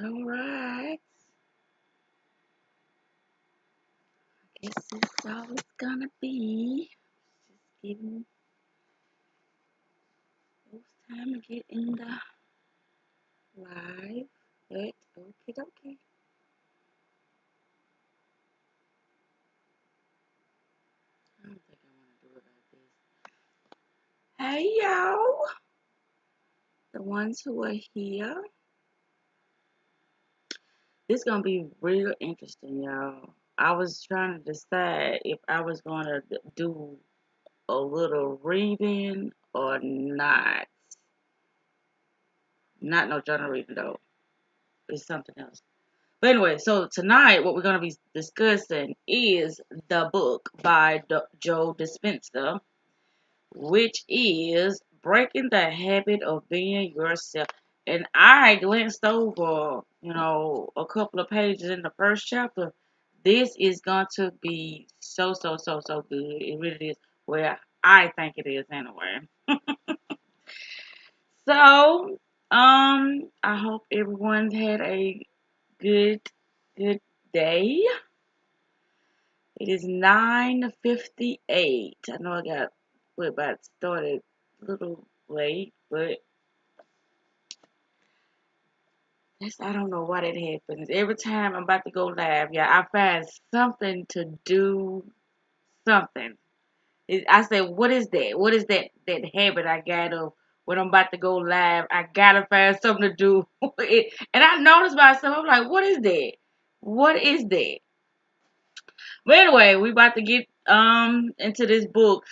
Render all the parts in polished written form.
Alright. Guess that's all it's gonna be. Just giving folks time to get in the live. But okay. I don't think I want to do it like this. Hey y'all, the ones who are here. This gonna be real interesting, y'all. I was trying to decide if I was gonna do a little reading or not. Not no journal reading though. It's something else. But anyway, so tonight what we're gonna be discussing is the book by Joe Dispenza, which is Breaking the Habit of Being Yourself. And I glanced over, a couple of pages in the first chapter. This is going to be so good. It really is. Well, I think it is anyway. So, I hope everyone's had a good, good day. It is 9:58. I know we're about started a little late, but I don't know why that happens. Every time I'm about to go live, yeah, I find something to do, something. I say, what is that? What is that habit I got of when I'm about to go live? I gotta find something to do. And I noticed myself, I'm like, what is that? What is that? But anyway, we about to get into this book.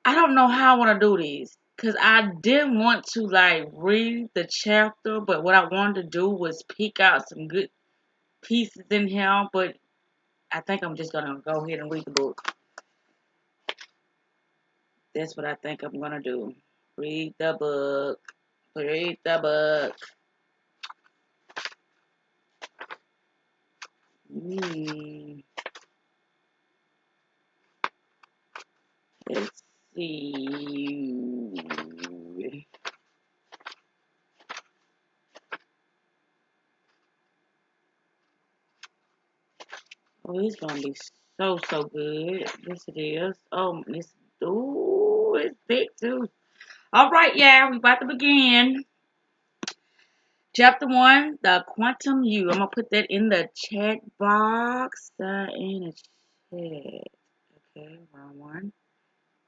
I don't know how I want to do these because I didn't want to like read the chapter, but what I wanted to do was pick out some good pieces in here. But I think I'm just gonna go ahead and read the book. That's what I think I'm gonna do. Read the book. Read the book. Hmm. Let's see. Oh, it's gonna be so good. Yes, it is. Oh, it's big too. All right, yeah, we about to begin. Chapter 1, the quantum you. I'm gonna put that in the chat box. In the chat. Okay, wrong one.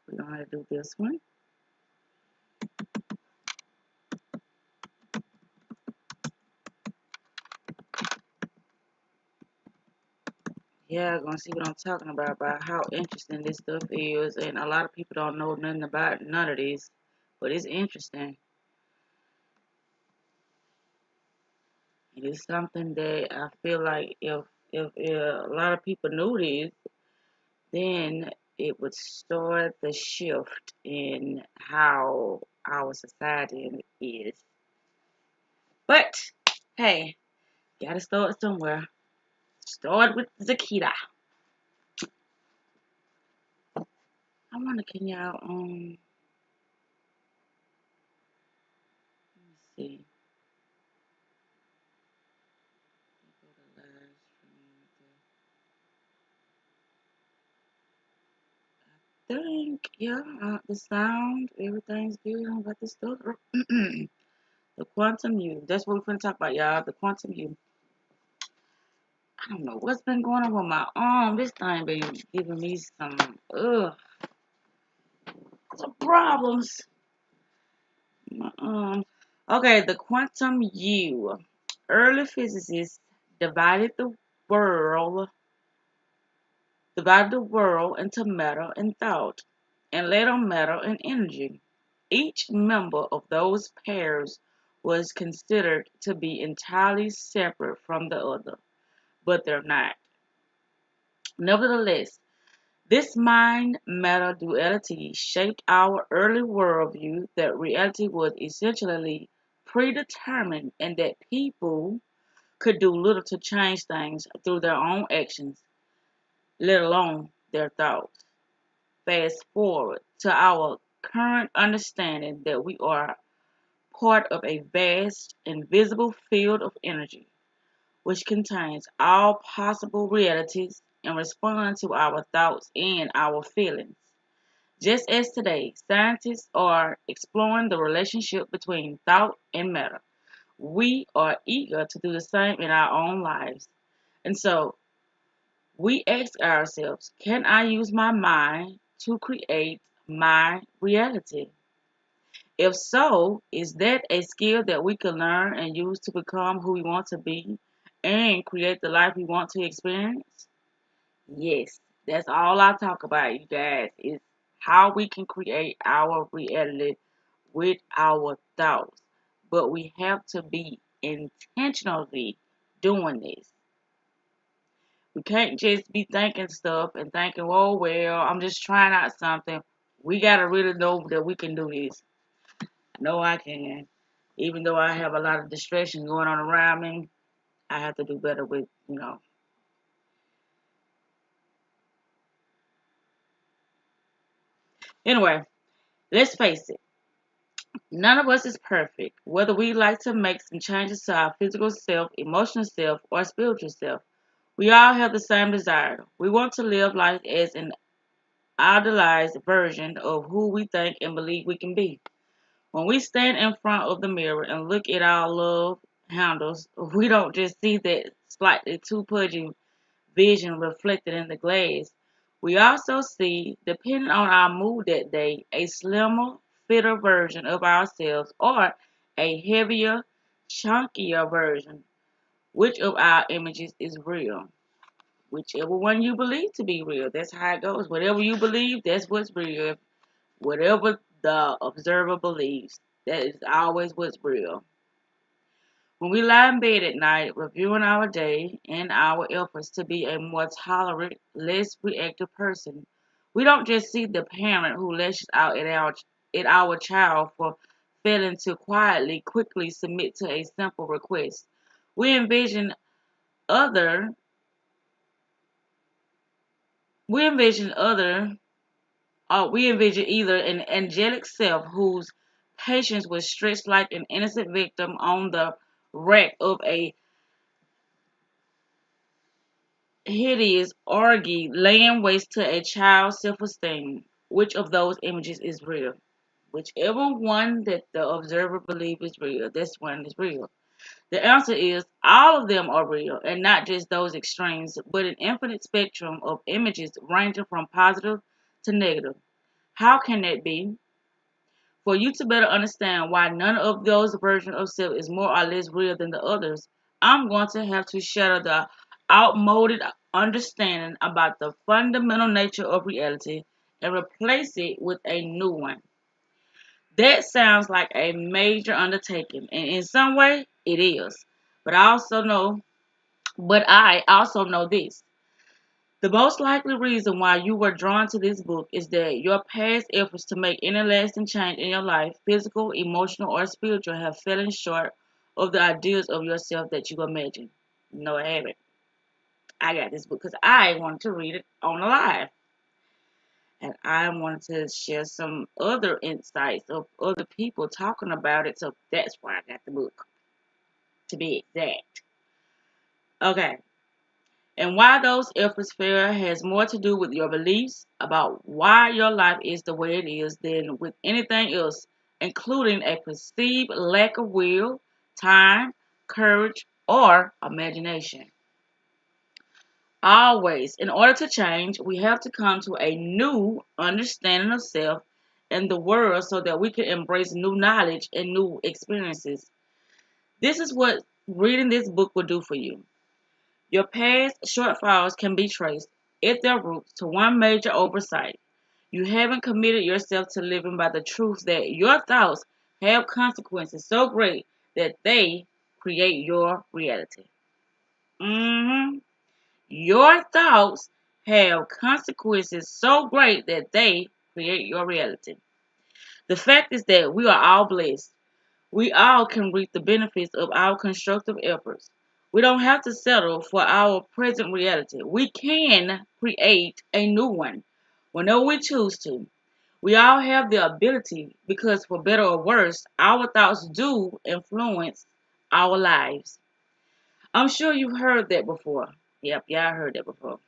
We don't have to do this one. Yeah, gonna see what I'm talking about how interesting this stuff is, and a lot of people don't know nothing about none of this, but it's interesting. It is something that I feel like if a lot of people knew this, then it would start the shift in how our society is. But hey, gotta start somewhere. Start with Zakita. I wonder, can y'all let me see. Think, yeah, the sound, everything's good. I'm about to start. The quantum you. That's what we're gonna talk about, y'all. The quantum you. I don't know what's been going on with my arm. This thing been giving me some problems. My arm. Okay, the quantum you. Early physicists divided the world into matter and thought, and later matter and energy. Each member of those pairs was considered to be entirely separate from the other, but they're not. Nevertheless, this mind-matter duality shaped our early worldview that reality was essentially predetermined and that people could do little to change things through their own actions, let alone their thoughts. Fast forward to our current understanding that we are part of a vast, invisible field of energy, which contains all possible realities and responds to our thoughts and our feelings. Just as today, scientists are exploring the relationship between thought and matter. We are eager to do the same in our own lives. And so we ask ourselves, can I use my mind to create my reality? If so, is that a skill that we can learn and use to become who we want to be and create the life we want to experience? Yes, that's all I talk about, you guys, is how we can create our reality with our thoughts. But we have to be intentionally doing this. We can't just be thinking stuff and thinking, oh, well, I'm just trying out something. We got to really know that we can do this. No, I can. Even though I have a lot of distraction going on around me, I have to do better with. Anyway, let's face it. None of us is perfect. Whether we like to make some changes to our physical self, emotional self, or spiritual self, we all have the same desire. We want to live life as an idealized version of who we think and believe we can be. When we stand in front of the mirror and look at our love handles, we don't just see that slightly too pudgy vision reflected in the glass. We also see, depending on our mood that day, a slimmer, fitter version of ourselves or a heavier, chunkier version. Which of our images is real? Whichever one you believe to be real. That's how it goes. Whatever you believe, that's what's real. Whatever the observer believes, that is always what's real. When we lie in bed at night, reviewing our day and our efforts to be a more tolerant, less reactive person, we don't just see the parent who lashes out at our child for failing to quickly submit to a simple request. We envision other we envision other we envision either an angelic self whose patience was stretched like an innocent victim on the rack of a hideous orgy laying waste to a child's self-esteem. Which of those images is real? Whichever one that the observer believes is real, this one is real. The answer is all of them are real, and not just those extremes, but an infinite spectrum of images ranging from positive to negative. How can that be? For you to better understand why none of those versions of self is more or less real than the others, I'm going to have to shatter the outmoded understanding about the fundamental nature of reality and replace it with a new one. That sounds like a major undertaking, and in some way it is. But I also know this. The most likely reason why you were drawn to this book is that your past efforts to make any lasting change in your life, physical, emotional, or spiritual, have fallen short of the ideals of yourself that you imagine. No, I haven't. I got this book because I wanted to read it on the live. And I wanted to share some other insights of other people talking about it. So that's why I got the book, to be exact. Okay. And why those efforts fail has more to do with your beliefs about why your life is the way it is than with anything else, including a perceived lack of will, time, courage, or imagination. Always, in order to change, we have to come to a new understanding of self and the world so that we can embrace new knowledge and new experiences. This is what reading this book will do for you. Your past shortfalls can be traced at their roots to one major oversight. You haven't committed yourself to living by the truth that your thoughts have consequences so great that they create your reality. hmm Your thoughts have consequences so great that they create your reality. The fact is that we are all blessed. We all can reap the benefits of our constructive efforts. We don't have to settle for our present reality. We can create a new one whenever we choose to. We all have the ability because, for better or worse, our thoughts do influence our lives. I'm sure you've heard that before. Yep, yeah, I heard that before.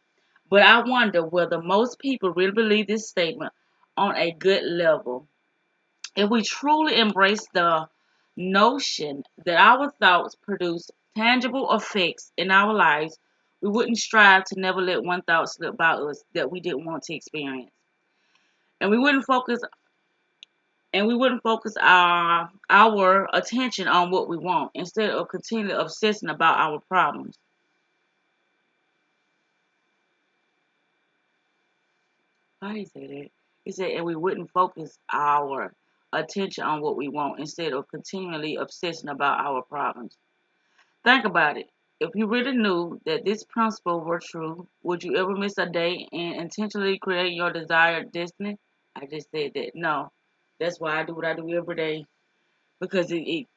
But I wonder whether most people really believe this statement on a good level. If we truly embrace the notion that our thoughts produce tangible effects in our lives, we wouldn't strive to never let one thought slip by us that we didn't want to experience. And we wouldn't focus our attention on what we want instead of continually obsessing about our problems. Why did he say that? He said, and we wouldn't focus our attention on what we want instead of continually obsessing about our problems. Think about it. If you really knew that this principle were true, would you ever miss a day in intentionally creating your desired destiny? I just said that. No. That's why I do what I do every day because it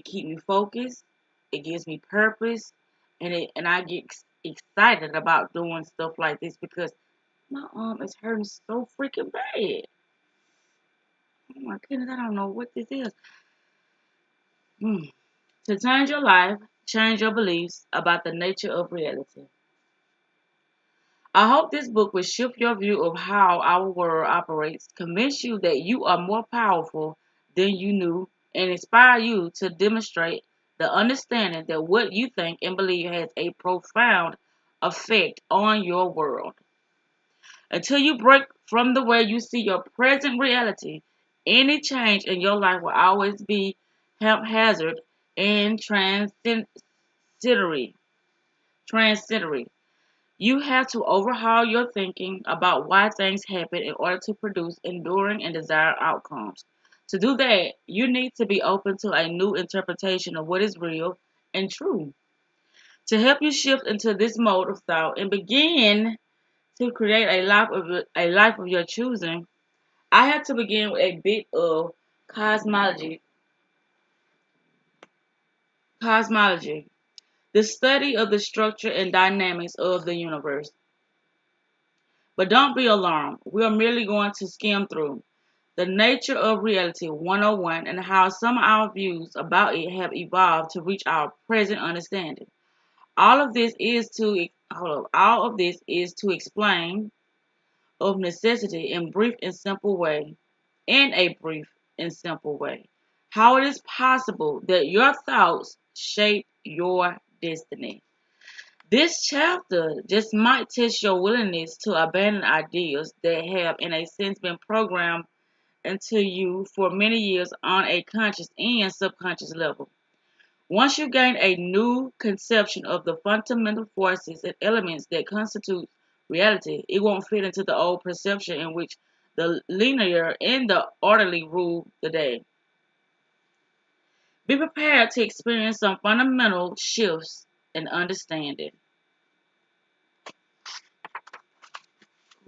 keeps me focused, it gives me purpose, and I get excited about doing stuff like this because my arm is hurting so freaking bad. Oh my goodness, I don't know what this is. Hmm. To change your life, change your beliefs about the nature of reality. I hope this book will shift your view of how our world operates, convince you that you are more powerful than you knew, and inspire you to demonstrate the understanding that what you think and believe has a profound effect on your world. Until you break from the way you see your present reality, any change in your life will always be haphazard and transitory. You have to overhaul your thinking about why things happen in order to produce enduring and desired outcomes. To do that, you need to be open to a new interpretation of what is real and true. To help you shift into this mode of thought and begin to create a life of your choosing, I have to begin with a bit of cosmology. Cosmology, the study of the structure and dynamics of the universe. But don't be alarmed. We are merely going to skim through the nature of reality 101 and how some of our views about it have evolved to reach our present understanding. All of this is to explain of necessity in a brief and simple way, how it is possible that your thoughts shape your destiny. This chapter just might test your willingness to abandon ideas that have, in a sense, been programmed into you for many years on a conscious and subconscious level. Once you gain a new conception of the fundamental forces and elements that constitute reality, it won't fit into the old perception in which the linear and the orderly rule the day. Be prepared to experience some fundamental shifts in understanding.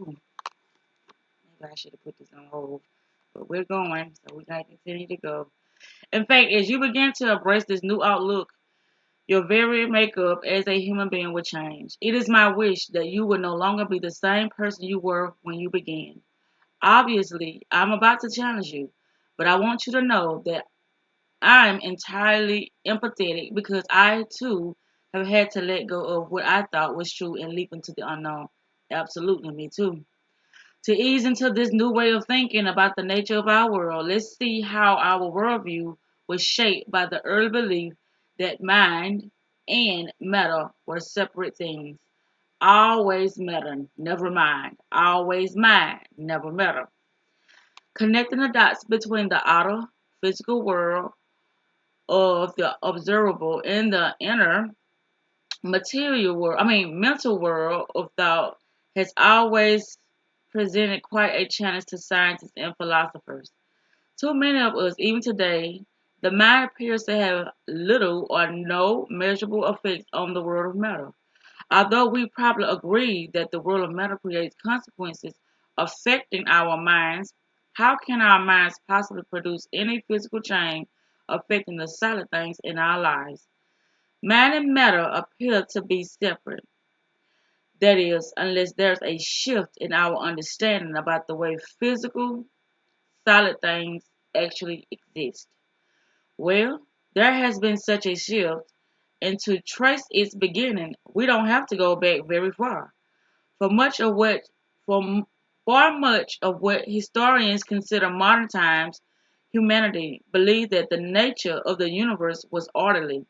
Ooh, maybe I should have put this on hold. But we're going, so we're going to continue to go. In fact, as you begin to embrace this new outlook, your very makeup as a human being will change. It is my wish that you will no longer be the same person you were when you began. Obviously, I'm about to challenge you, but I want you to know that I'm entirely empathetic because I too have had to let go of what I thought was true and leap into the unknown. Absolutely, me too. To ease into this new way of thinking about the nature of our world, let's see how our worldview was shaped by the early belief that mind and matter were separate things. Always matter, never mind. Always mind, never matter. Connecting the dots between the outer physical world of the observable and the inner mental world of thought has always presented quite a challenge to scientists and philosophers. Too many of us, even today, the mind appears to have little or no measurable effects on the world of matter. Although we probably agree that the world of matter creates consequences affecting our minds, how can our minds possibly produce any physical change affecting the solid things in our lives? Mind and matter appear to be separate. That is, unless there's a shift in our understanding about the way physical, solid things actually exist. Well, there has been such a shift, and to trace its beginning, we don't have to go back very far. For much of what for far much of what historians consider modern times, humanity believed that the nature of the universe was orderly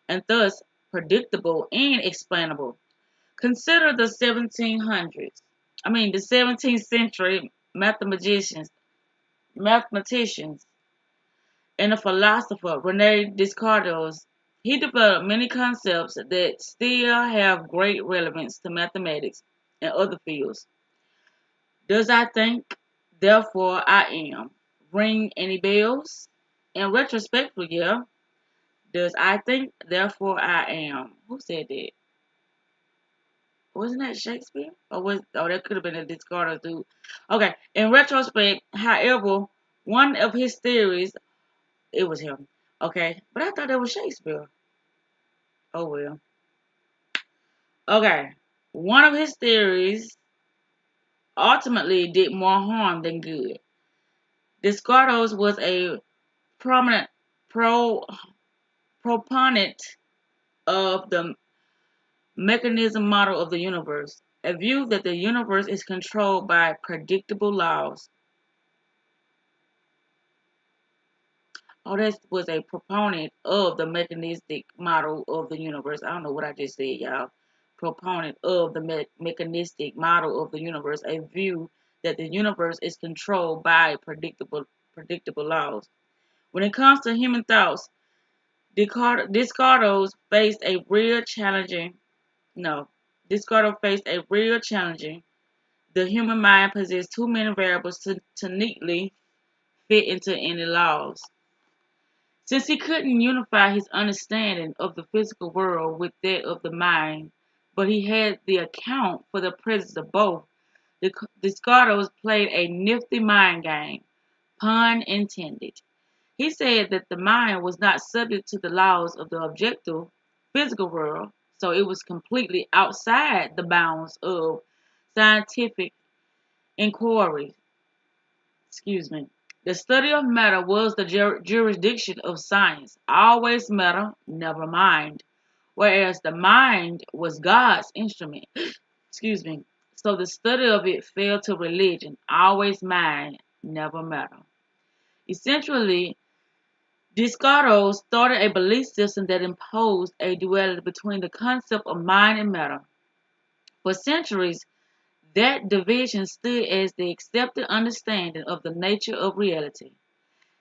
and thus predictable and explainable. Consider the 1700s. The 17th century mathematicians and the philosopher Rene Descartes. He developed many concepts that still have great relevance to mathematics and other fields. Does I think, therefore I am? Ring any bells? In retrospect, yeah. Does I think, therefore I am? Who said that? Wasn't that Shakespeare? That could have been a Descartes dude. Okay. In retrospect, however, one of his theories, it was him. Okay. But I thought that was Shakespeare. Oh well. Okay. One of his theories ultimately did more harm than good. Descartes was a prominent pro proponent of the mechanism model of the universe, a view that the universe is controlled by predictable laws. Oh, that was a proponent of the mechanistic model of the universe. I don't know what I just said, y'all. Proponent of the mechanistic model of the universe, a view that the universe is controlled by predictable laws. When it comes to human thoughts, Descartes faced a real challenging. No, Descartes faced a real challenging. The human mind possesses too many variables to neatly fit into any laws. Since he couldn't unify his understanding of the physical world with that of the mind, but he had the account for the presence of both, Descartes played a nifty mind game, pun intended. He said that the mind was not subject to the laws of the objective physical world, so it was completely outside the bounds of scientific inquiry. Excuse me. The study of matter was the jurisdiction of science. Always matter, never mind. Whereas the mind was God's instrument. Excuse me. So the study of it fell to religion. Always mind, never matter. Essentially, Descartes started a belief system that imposed a duality between the concept of mind and matter. For centuries, that division stood as the accepted understanding of the nature of reality.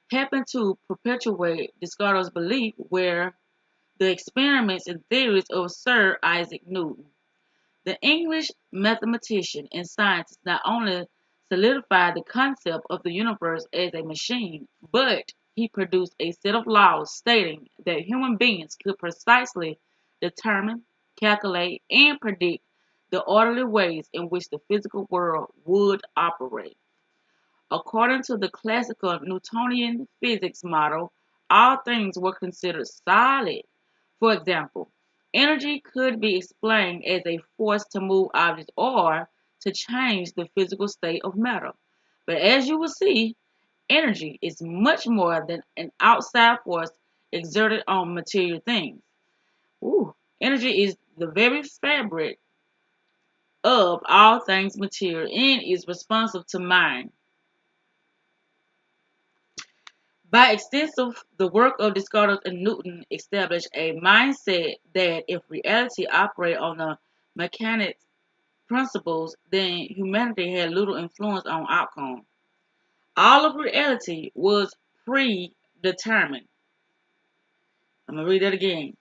Helping to perpetuate Descartes' belief were the experiments and theories of Sir Isaac Newton. The English mathematician and scientist not only solidified the concept of the universe as a machine, but he produced a set of laws stating that human beings could precisely determine, calculate, and predict the orderly ways in which the physical world would operate. According to the classical Newtonian physics model, all things were considered solid. For example, energy could be explained as a force to move objects or to change the physical state of matter. But as you will see, energy is much more than an outside force exerted on material things. Ooh, energy is the very fabric of all things material and is responsive to mind. By extensive, the work of Descartes and Newton established a mindset that if reality operated on the mechanics principles, then humanity had little influence on outcome. All of reality was predetermined. I'm going to read that again.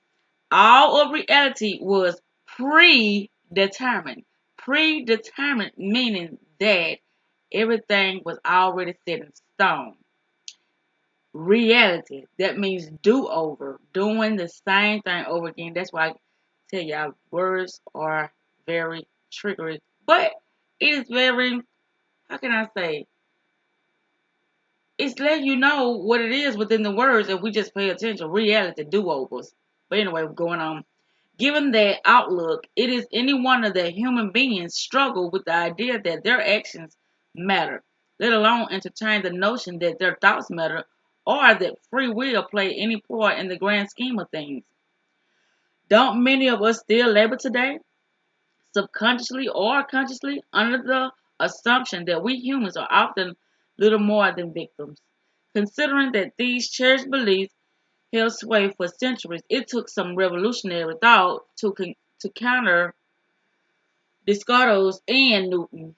All of reality was predetermined. Predetermined meaning that everything was already set in stone. Reality, that means do over, doing the same thing over again. That's why I tell y'all words are very triggering, but it is very, how can I say, it's letting you know what it is within the words if we just pay attention. Reality, do overs. But anyway, going on. Given that outlook, it is any wonder that human beings struggle with the idea that their actions matter, let alone entertain the notion that their thoughts matter or that free will play any part in the grand scheme of things. Don't many of us still labor today, subconsciously or consciously, under the assumption that we humans are often little more than victims? Considering that these cherished beliefs held sway for centuries, it took some revolutionary thought to counter Descartes and Newton,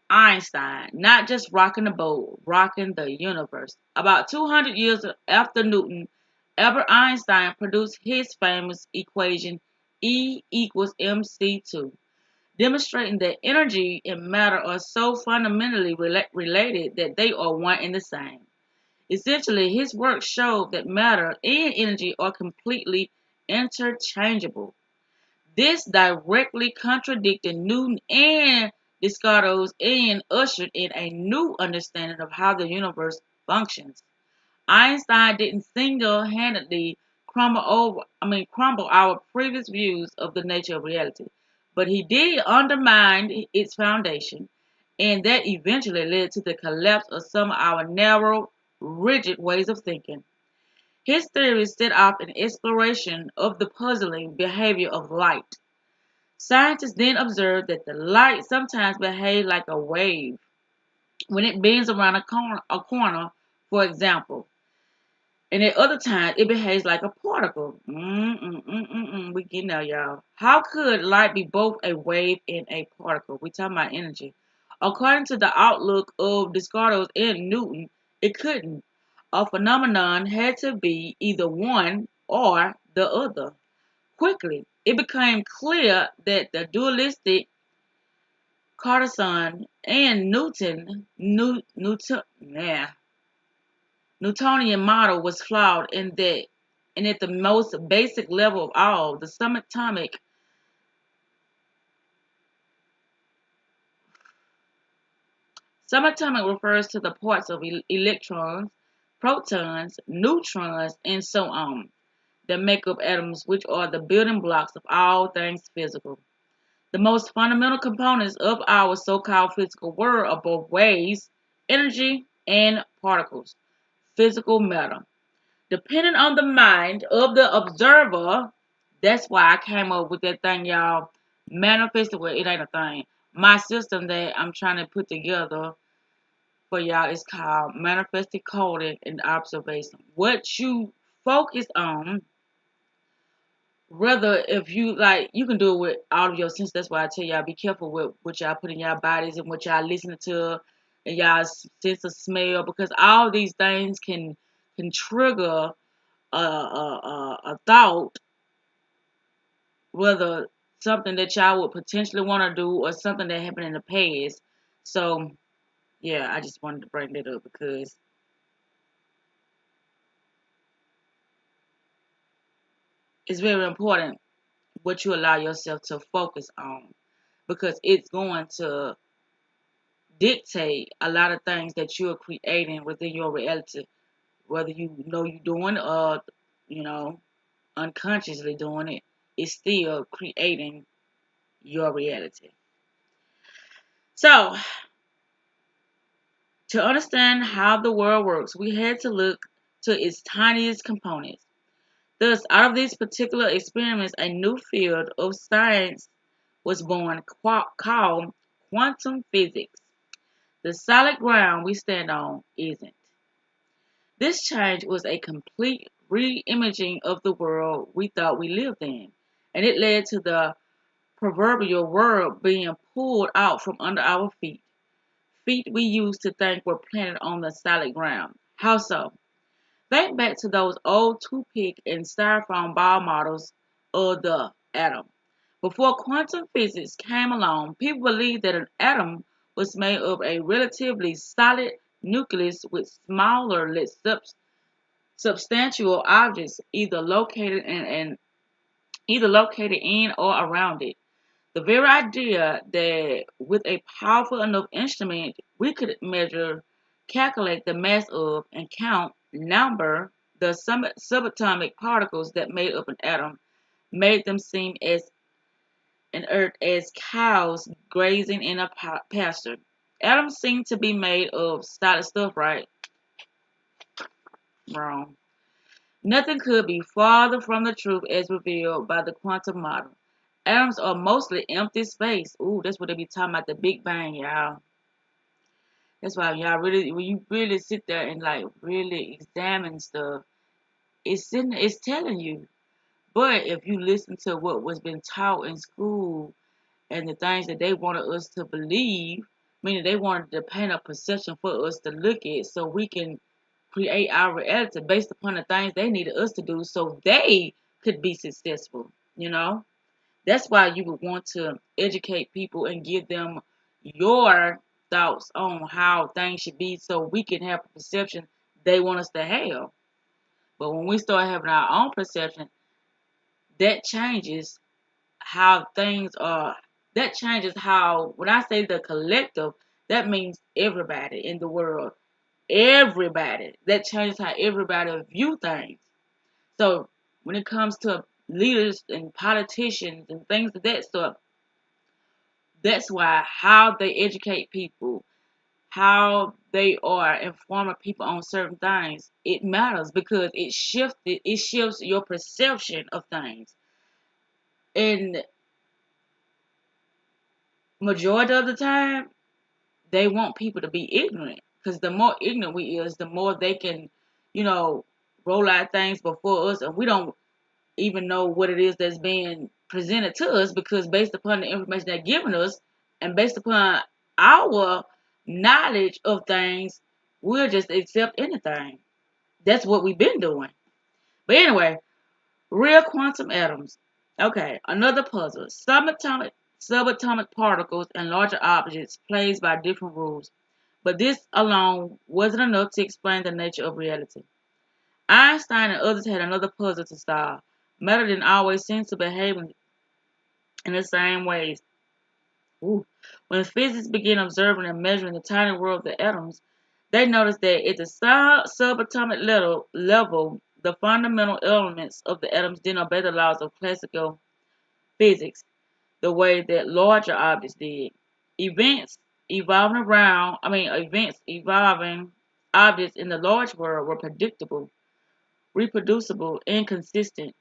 Einstein, not just rocking the boat, rocking the universe. About 200 years after Newton, Albert Einstein produced his famous equation E equals mc2, demonstrating that energy and matter are so fundamentally related that they are one and the same. Essentially, his work showed that matter and energy are completely interchangeable. This directly contradicted Newton and Descartes and ushered in a new understanding of how the universe functions. Einstein didn't single-handedly crumble our previous views of the nature of reality, but he did undermine its foundation, and that eventually led to the collapse of some of our narrow, rigid ways of thinking. His theory set off an exploration of the puzzling behavior of light. Scientists then observed that the light sometimes behaves like a wave when it bends around a corner, for example, and at other times it behaves like a particle. We getting there, y'all. How could light be both a wave and a particle? We talking about energy. According to the outlook of Descartes and Newton, it couldn't. A phenomenon had to be either one or the other. Quickly, it became clear that the dualistic Cartesian and Newtonian model was flawed and at the most basic level of all, the subatomic refers to the parts of electrons, protons, neutrons, and so on that make up atoms, which are the building blocks of all things physical. The most fundamental components of our so-called physical world are both waves, energy, and particles, physical matter. Depending on the mind of the observer, that's why I came up with that thing, y'all. Manifested, well, it ain't a thing. My system that I'm trying to put together for y'all is called manifested coding and observation. What you focus on, whether if you like, you can do it with all of your senses. That's why I tell y'all be careful with what y'all put in y'all bodies and what y'all listening to and y'all sense of smell, because all these things can trigger a thought, whether something that y'all would potentially want to do or something that happened in the past. So yeah, I just wanted to bring that up because it's very important what you allow yourself to focus on, because it's going to dictate a lot of things that you're creating within your reality, whether you know you're doing or you know unconsciously doing it. It's still creating your reality. So to understand how the world works, we had to look to its tiniest components. Thus, out of these particular experiments, a new field of science was born called quantum physics. The solid ground we stand on isn't. This change was a complete re-imaging of the world we thought we lived in, and it led to the proverbial world being pulled out from under our feet. Feet we used to think were planted on the solid ground. How so? Think back to those old toothpick and styrofoam ball models of the atom. Before quantum physics came along, people believed that an atom was made of a relatively solid nucleus with smaller, less substantial objects either located in or around it. The very idea that with a powerful enough instrument we could measure, calculate the mass of, and count number The subatomic particles that made up an atom made them seem as inert as cows grazing in a pasture. Atoms seem to be made of solid stuff, right? Wrong. Nothing could be farther from the truth as revealed by the quantum model. Atoms are mostly empty space. Ooh, that's what they be talking about, the Big Bang, y'all. That's why y'all really, when you really sit there and like really examine stuff, it's telling you. But if you listen to what was been taught in school and the things that they wanted us to believe, meaning they wanted to paint a perception for us to look at so we can create our reality based upon the things they needed us to do so they could be successful, you know? That's why you would want to educate people and give them your thoughts on how things should be so we can have a perception they want us to have. But when we start having our own perception, that changes how things are. That changes how, when I say the collective, that means everybody in the world. Everybody. That changes how everybody view things. So when it comes to leaders and politicians and things of that sort, that's why how they educate people, how they are informing people on certain things, it matters because it shifts your perception of things. And majority of the time, they want people to be ignorant. Because the more ignorant we is, the more they can, you know, roll out things before us and we don't even know what it is that's being presented to us because based upon the information they're giving us and based upon our knowledge of things, we'll just accept anything. That's what we've been doing. But anyway, real quantum atoms. Okay, another puzzle. Subatomic particles and larger objects plays by different rules, but this alone wasn't enough to explain the nature of reality. Einstein and others had another puzzle to solve. Matter didn't always seem to behave in the same ways. Ooh. When physicists began observing and measuring the tiny world of the atoms, they noticed that at the subatomic level, the fundamental elements of the atoms didn't obey the laws of classical physics the way that larger objects did. Events events evolving objects in the large world were predictable, reproducible, and consistent.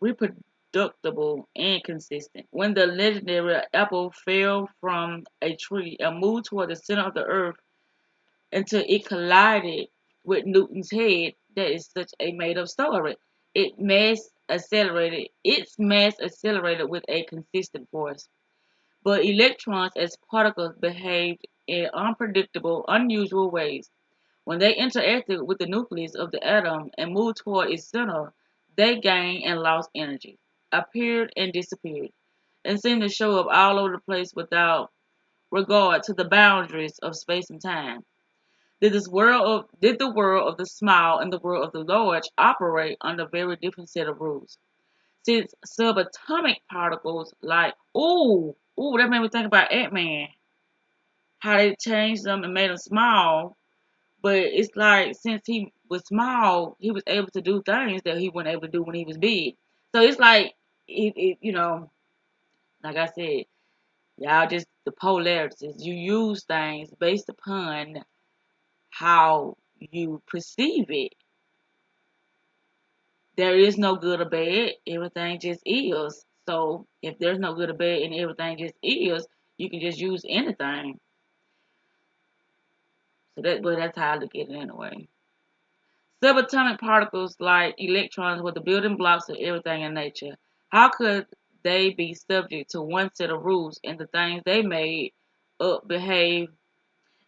Reproducible and consistent. When the legendary apple fell from a tree and moved toward the center of the earth until it collided with Newton's head, that is such a made-up story. Its mass accelerated with a consistent force. But electrons as particles behaved in unpredictable, unusual ways. When they interacted with the nucleus of the atom and moved toward its center, they gained and lost energy, appeared and disappeared, and seemed to show up all over the place without regard to the boundaries of space and time. Did the world of the small and the world of the large operate under a very different set of rules? Since subatomic particles that made me think about Ant-Man, how they changed them and made them small. But it's like since he was small, he was able to do things that he wasn't able to do when he was big. So it's like like I said, y'all just the polarities. You use things based upon how you perceive it. There is no good or bad. Everything just is. So if there's no good or bad and everything just is, you can just use anything. But that's how I look at it anyway. Subatomic particles like electrons were the building blocks of everything in nature. How could they be subject to one set of rules and up behave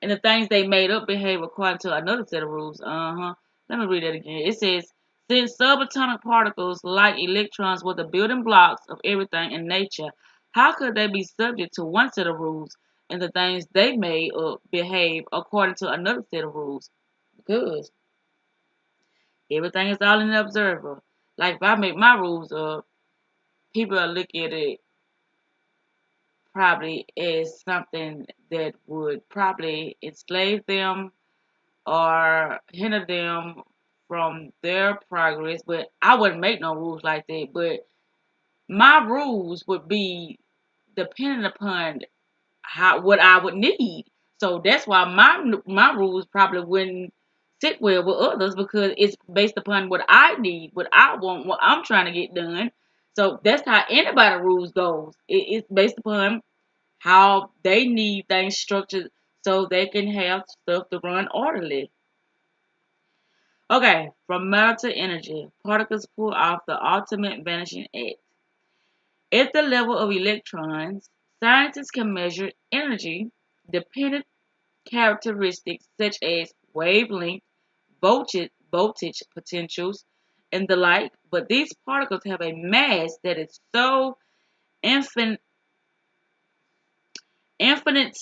the things they made up behave according to another set of rules? Let me read that again. It says, since subatomic particles like electrons were the building blocks of everything in nature, how could they be subject to one set of rules and the things they made up behave according to another set of rules? Because everything is all in the observer. Like if I make my rules up, people will look at it probably as something that would probably enslave them or hinder them from their progress, but I wouldn't make no rules like that. But my rules would be dependent upon how what I would need. So that's why my rules probably wouldn't sit well with others because it's based upon what I need, what I want, what I'm trying to get done. So that's how anybody rules goes. It's based upon how they need things structured so they can have stuff to run orderly. Okay, from matter to energy, particles pull off the ultimate vanishing act. At the level of electrons, scientists can measure energy dependent characteristics such as wavelength, voltage potentials, and the like, but these particles have a mass that is so infin- infinite,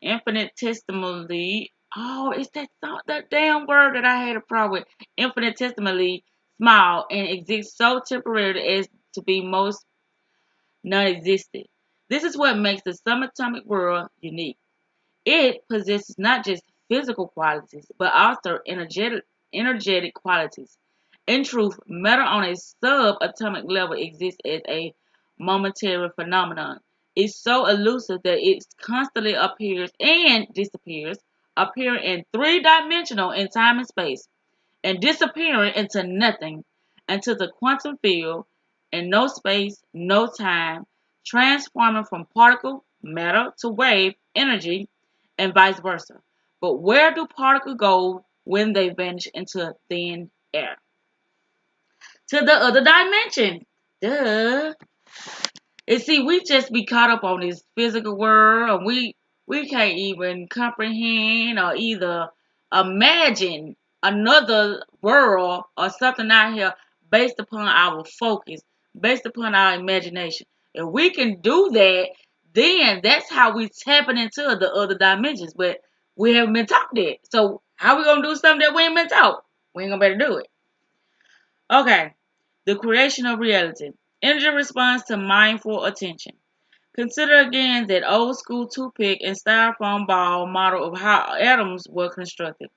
infinitesimally. Oh, is that not that damn word that I had a problem with? Infinitesimally small and exists so temporarily as to be most non-existent. This is what makes the subatomic world unique. It possesses not just physical qualities, but also energetic qualities. In truth, matter on a subatomic level exists as a momentary phenomenon. It's so elusive that it constantly appears and disappears, appearing in three-dimensional in time and space and disappearing into nothing, into the quantum field in no space, no time, transforming from particle, matter, to wave, energy, and vice versa. But where do particles go when they vanish into thin air? To the other dimension. Duh. And see, we just be caught up on this physical world, and we can't even comprehend or either imagine another world or something out here based upon our focus, based upon our imagination. If we can do that, then that's how we tapping into the other dimensions. But we haven't been taught that. So how we gonna do something that we ain't been taught? We ain't gonna be able to do it. Okay. The creation of reality. Energy responds to mindful attention. Consider again that old school toothpick and styrofoam ball model of how atoms were constructed.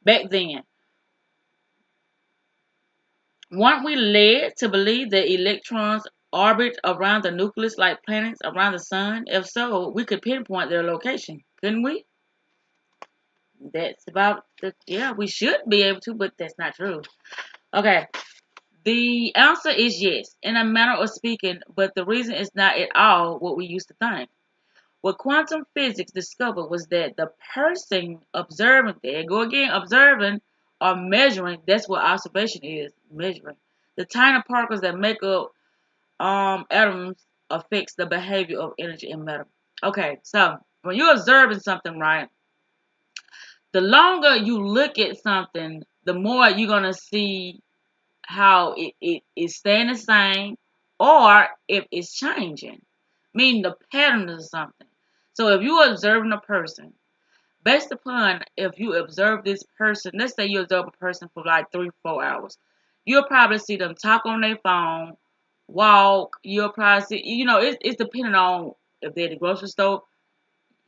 Back then, weren't we led to believe that electrons orbit around the nucleus like planets around the sun? If so, we could pinpoint their location, couldn't we? That's about the, yeah, we should be able to, but that's not true. Okay, the answer is yes, in a manner of speaking, but the reason is not at all what we used to think. What quantum physics discovered was that the person observing, there go again, observing or measuring, that's what observation is, measuring. The tiny particles that make up atoms affects the behavior of energy and matter. Okay, so when you're observing something, right, the longer you look at something, the more you're gonna see how it is staying the same or if it's changing, meaning the pattern of something. So if you're observing a person, based upon if you observe this person, let's say you observe a person for like 3, 4 hours, you'll probably see them talk on their phone, walk, you'll probably see, it's depending on if they're at the grocery store.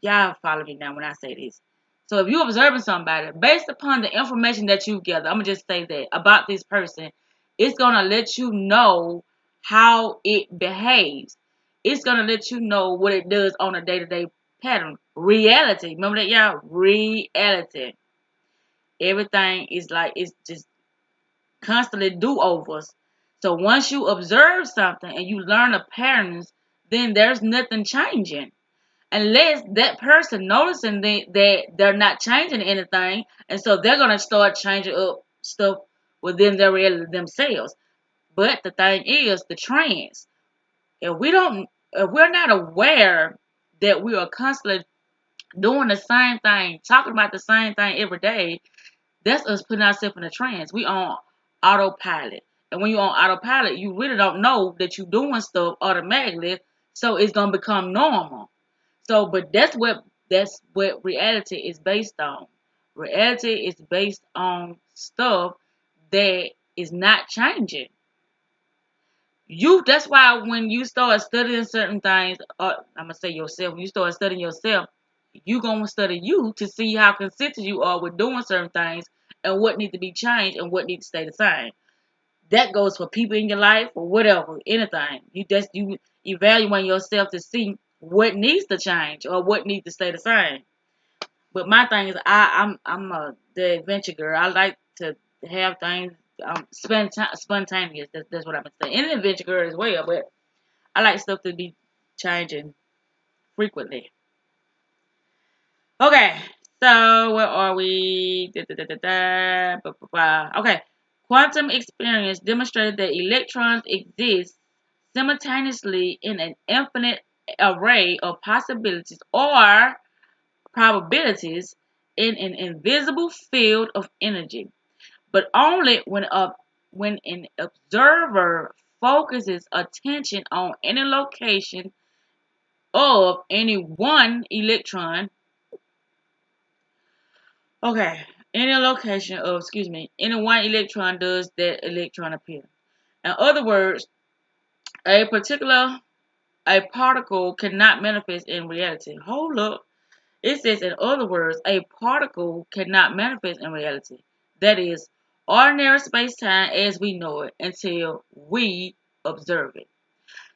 Y'all follow me now when I say this. So if you're observing somebody, based upon the information that you gather, I'm gonna just say that about this person, it's gonna let you know how it behaves. It's gonna let you know what it does on a day-to-day pattern. Reality. Remember that, y'all? Reality. Everything is like it's just constantly do-overs. So once you observe something and you learn the patterns, then there's nothing changing unless that person noticing that they're not changing anything, and so they're gonna start changing up stuff within their reality themselves. But the thing is, the trends. If we don't, if we're not aware that we are constantly doing the same thing, talking about the same thing every day, that's us putting ourselves in a trance. We on autopilot, and when you're on autopilot, you really don't know that you're doing stuff automatically, so it's gonna become normal. So, but that's what reality is based on. Reality is based on stuff that is not changing. That's why when you start studying certain things, I'm gonna say yourself, when you start studying yourself, you gonna study you to see how consistent you are with doing certain things, and what needs to be changed and what needs to stay the same. That goes for people in your life or whatever, anything. You evaluate yourself to see what needs to change or what needs to stay the same. But my thing is, the adventure girl. I like to have things spontaneous. That's what I've been saying. And an adventure girl as well, but I like stuff to be changing frequently. Okay, so where are we? Okay, quantum experience demonstrated that electrons exist simultaneously in an infinite array of possibilities or probabilities in an invisible field of energy, but only when an observer focuses attention on any location of any one electron. Okay, any location of, any one electron does that electron appear. In other words, a particular a particle cannot manifest in reality. Hold up. It says, in other words, a particle cannot manifest in reality. That is, ordinary space-time as we know it until we observe it.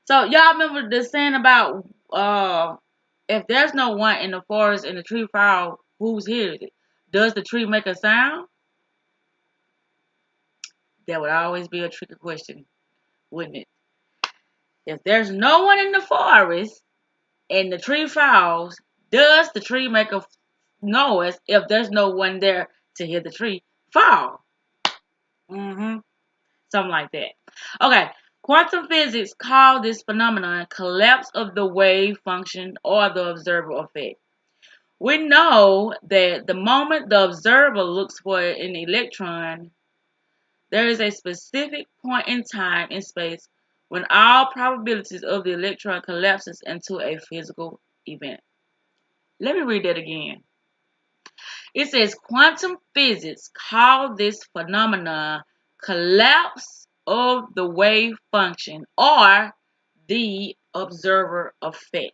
So y'all remember the saying about if there's no one in the forest and the tree fall, who's hears it? Does the tree make a sound? That would always be a tricky question, wouldn't it? If there's no one in the forest and the tree falls, does the tree make a noise if there's no one there to hear the tree fall? Something like that. Okay. Quantum physics call this phenomenon collapse of the wave function or the observer effect. We know that the moment the observer looks for an electron, there is a specific point in time and space when all probabilities of the electron collapses into a physical event. Let me read that again. It says quantum physics call this phenomenon collapse of the wave function or the observer effect.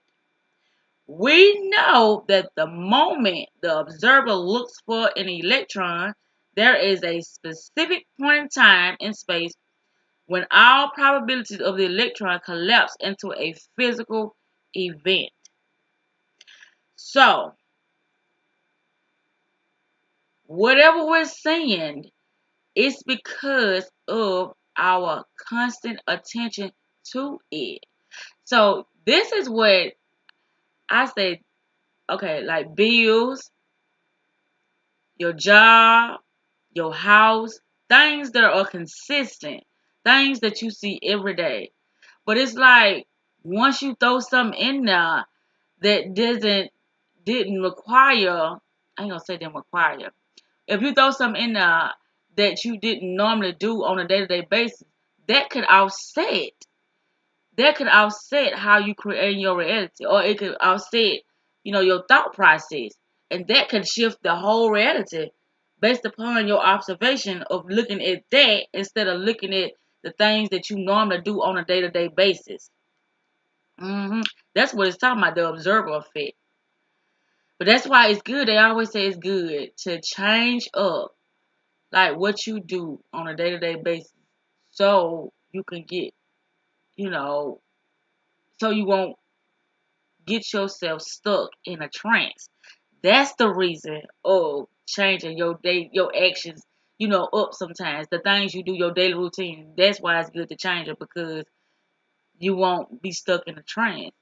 We know that the moment the observer looks for an electron, there is a specific point in time and space when all probabilities of the electron collapse into a physical event. So, whatever we're seeing, it's because of our constant attention to it. So, this is what I say, okay, like bills, your job, your house, things that are consistent, things that you see every day. But it's like once you throw something in there that didn't require, I ain't gonna say didn't require. If you throw something in there that you didn't normally do on a day-to-day basis, that could offset. That could offset how you create your reality, or it could offset, your thought process, and that could shift the whole reality based upon your observation of looking at that instead of looking at the things that you normally do on a day-to-day basis. That's what it's talking about, the observer effect. But that's why it's good. They always say it's good to change up like what you do on a day-to-day basis, so you can get, you know, so you won't get yourself stuck in a trance. That's the reason of changing your day, your actions, up sometimes. The things you do, your daily routine. That's why it's good to change it, because you won't be stuck in a trance.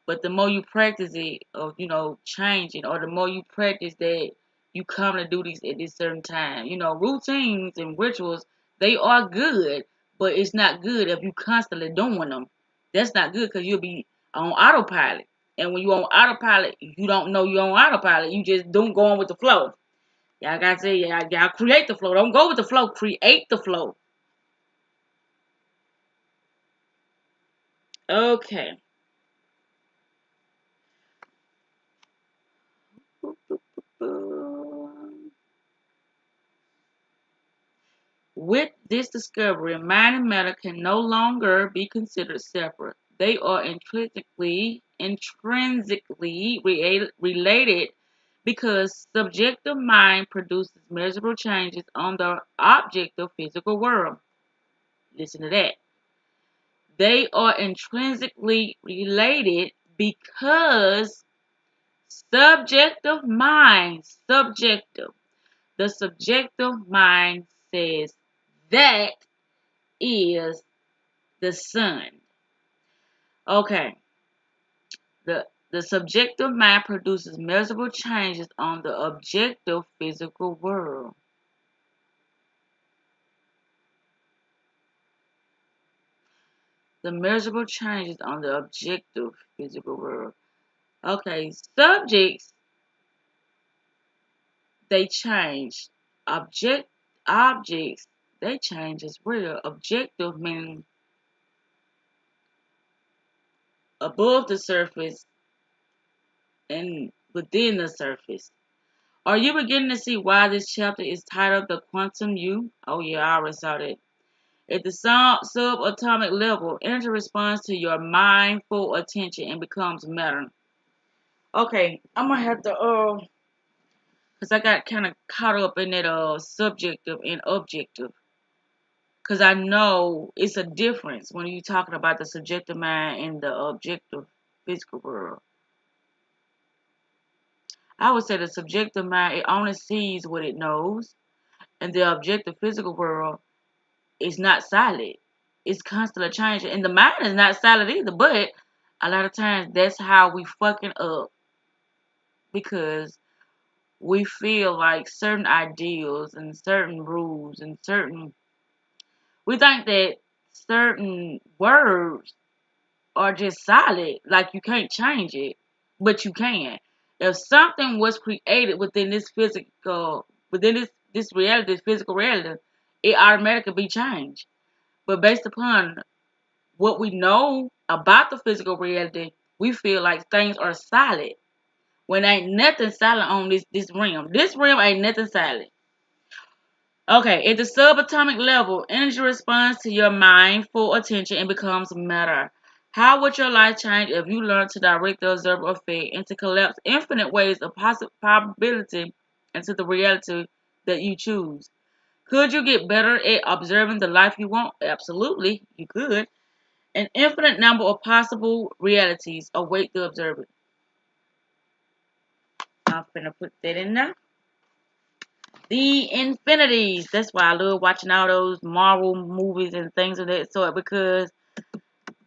But the more you practice it, of changing, or the more you practice that you come to do these at this certain time. Routines and rituals, they are good, but it's not good if you constantly doing them. That's not good, because you'll be on autopilot. And when you're on autopilot, you don't know you're on autopilot. You just don't go on with the flow. Y'all gotta say, y'all create the flow. Don't go with the flow. Create the flow. Okay. With this discovery, mind and matter can no longer be considered separate. They are intrinsically related because subjective mind produces measurable changes on the objective physical world. Listen to that. They are intrinsically related because subjective, the subjective mind says that is the sun. Okay, the subjective mind produces measurable changes on the objective physical world. The measurable changes on the objective physical world. Okay, subjects they change. Object Objects they change as well. Objective meaning above the surface and within the surface. Are you beginning to see why this chapter is titled The Quantum You? Oh yeah, I already saw that. At the subatomic level, energy responds to your mindful attention and becomes matter. Okay, I'm gonna have to cause I got kind of caught up in that subjective and objective. Cause I know it's a difference when you're talking about the subjective mind and the objective physical world. I would say the subjective mind it only sees what it knows, and the objective physical world is not solid. It's constantly changing, and the mind is not solid either. But a lot of times that's how we fucking up because we feel like certain ideals and certain rules and certain we think that certain words are just solid, like you can't change it, but you can. If something was created within this this physical reality, it automatically be changed. But based upon what we know about the physical reality, we feel like things are solid. When ain't nothing solid on this realm. This realm ain't nothing solid. Okay, at the subatomic level, energy responds to your mindful attention and becomes matter. How would your life change if you learned to direct the observer effect and to collapse infinite ways of probability into the reality that you choose? Could you get better at observing the life you want? Absolutely, you could. An infinite number of possible realities await the observer. I'm gonna put that in there. The infinities. That's why I love watching all those Marvel movies and things of that sort because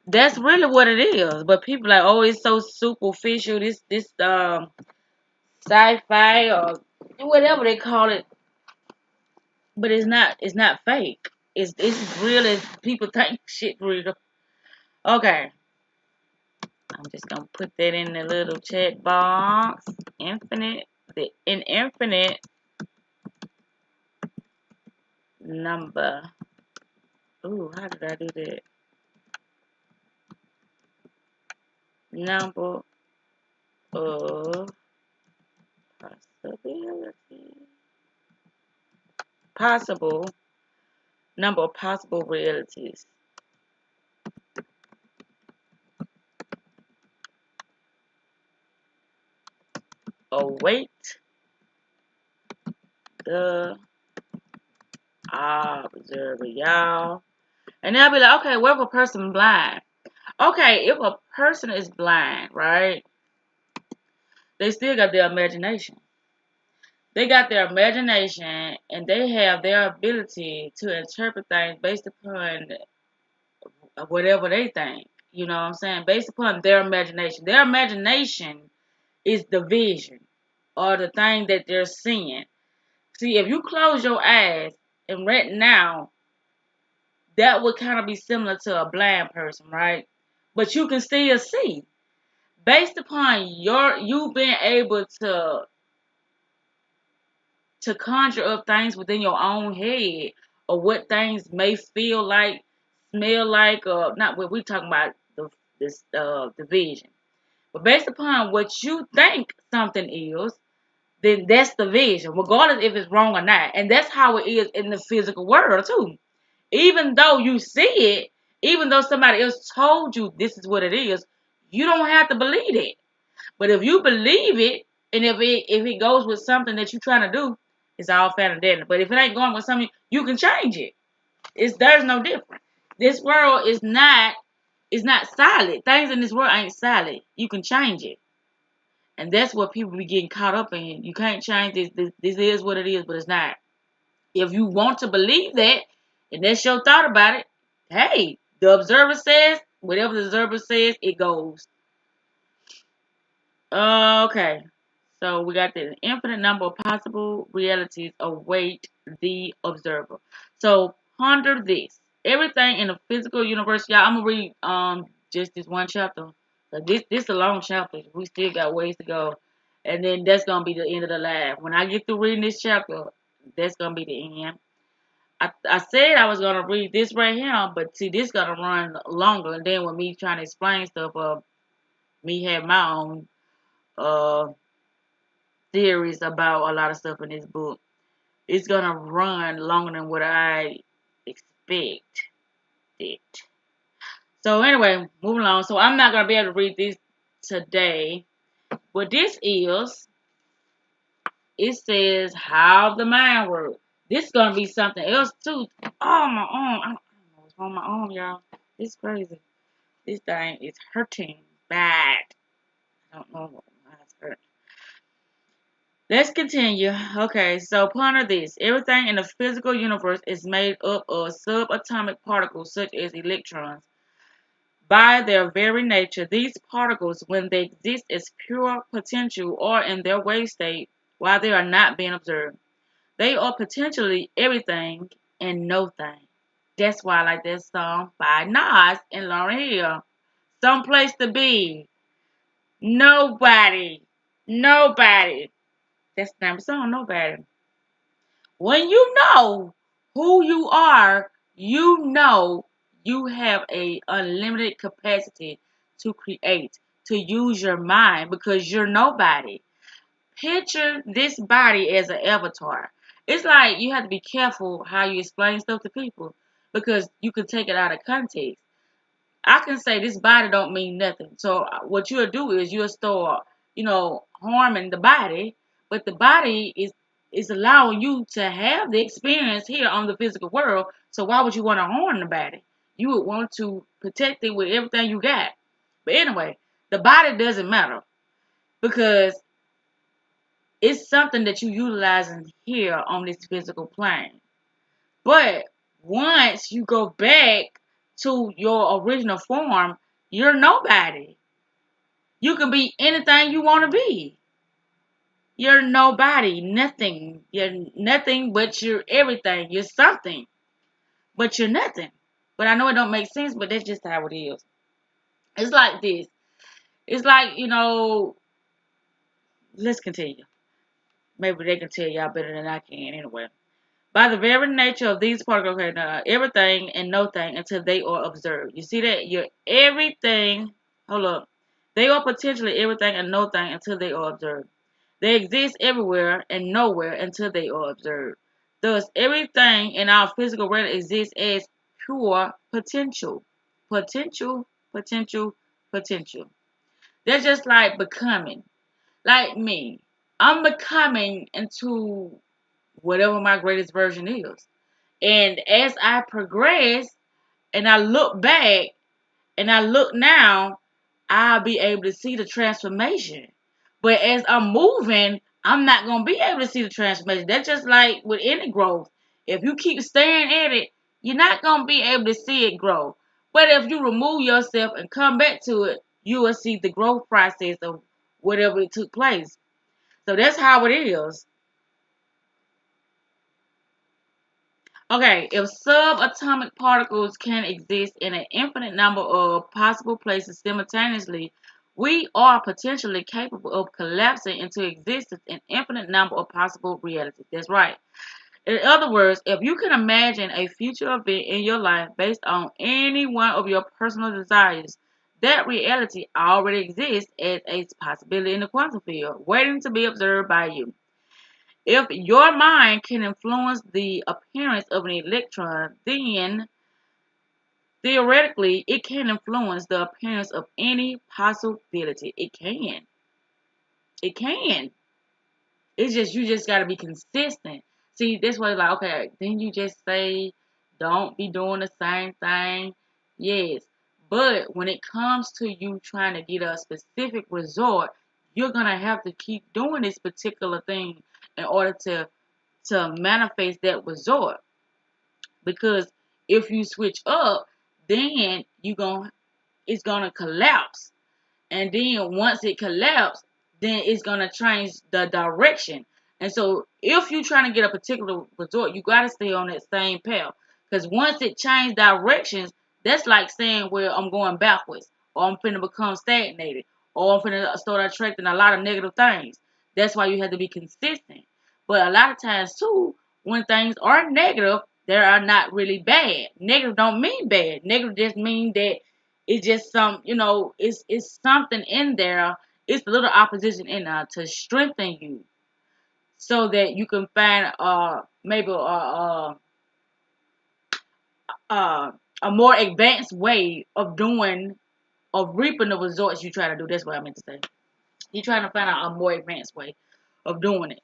that's really what it is. But people are like, oh, it's so superficial. This sci-fi or whatever they call it, but it's not. It's not fake. It's real as people think shit real. Okay, I'm just gonna put that in the little chat box. Infinite, an infinite number. Ooh, how did I do that? Number of possibility. Possible number of possible realities. Await the observer, y'all. And they'll be like, okay, what if a person blind? Okay, if a person is blind, right? They still got their imagination. They got their imagination and they have their ability to interpret things based upon whatever they think. You know what I'm saying? Based upon their imagination. Their imagination is the vision or the thing that they're seeing. See, if you close your eyes and right now, that would kind of be similar to a blind person, right? But you can still see. Based upon you being able to conjure up things within your own head or what things may feel like, smell like, or not what we're talking about the vision. But based upon what you think something is, then that's the vision, regardless if it's wrong or not. And that's how it is in the physical world too. Even though you see it, even though somebody else told you this is what it is, you don't have to believe it. But if you believe it, And if it goes with something that you're trying to do, it's all fair and dandy. But if it ain't going with something, you can change it. There's no difference. This world is not solid. Things in this world ain't solid. You can change it. And that's what people be getting caught up in. You can't change this. This is what it is, but it's not. If you want to believe that, and that's your thought about it, hey, the observer says, whatever the observer says, it goes. Okay. So we got the infinite number of possible realities await the observer. So ponder this. Everything in the physical universe, y'all, I'm gonna read just this one chapter. So this is a long chapter. We still got ways to go. And then that's gonna be the end of the live. When I get through reading this chapter, that's gonna be the end. I said I was gonna read this right here, but see this gonna run longer, and then with me trying to explain stuff, me have my own uh theories about a lot of stuff in this book. It's gonna run longer than what I expected. So anyway, moving along. So I'm not gonna be able to read this today. What this is, it says how the mind works. This is gonna be something else too. Oh my arm. I don't know what's wrong with my arm, y'all. It's crazy. This thing is hurting bad. I don't know why it's hurt. Let's continue. Okay, so ponder this. Everything in the physical universe is made up of subatomic particles such as electrons. By their very nature, these particles, when they exist as pure potential or in their wave state, while they are not being observed, they are potentially everything and no thing. That's why I like that song by Nas and Lauryn Hill. Someplace to be. Nobody. Nobody. That's the name of the song, Nobody. When you know who you are, you know you have a unlimited capacity to create, to use your mind because you're nobody. Picture this body as an avatar. It's like you have to be careful how you explain stuff to people because you can take it out of context. I can say this body don't mean nothing. So what you'll do is you'll start, harming the body, but the body is allowing you to have the experience here on the physical world. So why would you want to harm the body? You would want to protect it with everything you got. But anyway, the body doesn't matter because it's something that you utilizing here on this physical plane. But once you go back to your original form, you're nobody. You can be anything you want to be. You're nobody, nothing. You're nothing, but you're everything. You're something, but you're nothing. But I know it don't make sense, but that's just how it is. It's like this. It's like, let's continue. Maybe they can tell y'all better than I can anyway. By the very nature of these particles, okay, now, everything and no thing until they are observed. You see that? You're everything. Hold up. They are potentially everything and no thing until they are observed. They exist everywhere and nowhere until they are observed. Thus, everything in our physical realm exists as pure potential. Potential, potential, potential. They're just like becoming. Like me. I'm becoming into whatever my greatest version is. And as I progress and I look back and I look now, I'll be able to see the transformation. But as I'm moving, I'm not going to be able to see the transformation. That's just like with any growth. If you keep staring at it, you're not going to be able to see it grow. But if you remove yourself and come back to it, you will see the growth process of whatever it took place. So that's how it is. Okay, if subatomic particles can exist in an infinite number of possible places simultaneously, we are potentially capable of collapsing into existence an infinite number of possible realities. That's right. In other words, if you can imagine a future event in your life based on any one of your personal desires, that reality already exists as a possibility in the quantum field, waiting to be observed by you. If your mind can influence the appearance of an electron, then theoretically it can influence the appearance of any possibility. It can. It can. It's just you just gotta be consistent. See, this way, like, okay, then you just say, don't be doing the same thing. Yes, but when it comes to you trying to get a specific result, you're gonna have to keep doing this particular thing in order to manifest that result. Because if you switch up, then it's gonna collapse. And then once it collapses, then it's gonna change the direction. And so if you're trying to get a particular result, you gotta stay on that same path. Because once it changes directions, that's like saying, well, I'm going backwards, or I'm finna become stagnated, or I'm finna start attracting a lot of negative things. That's why you have to be consistent. But a lot of times too, when things are negative, they are not really bad. Negative don't mean bad. Negative just mean that it's just it's something in there. It's a little opposition in there to strengthen you, so that you can find maybe a more advanced way of reaping the results you try to do. That's what I meant to say. You're trying to find out a more advanced way of doing it.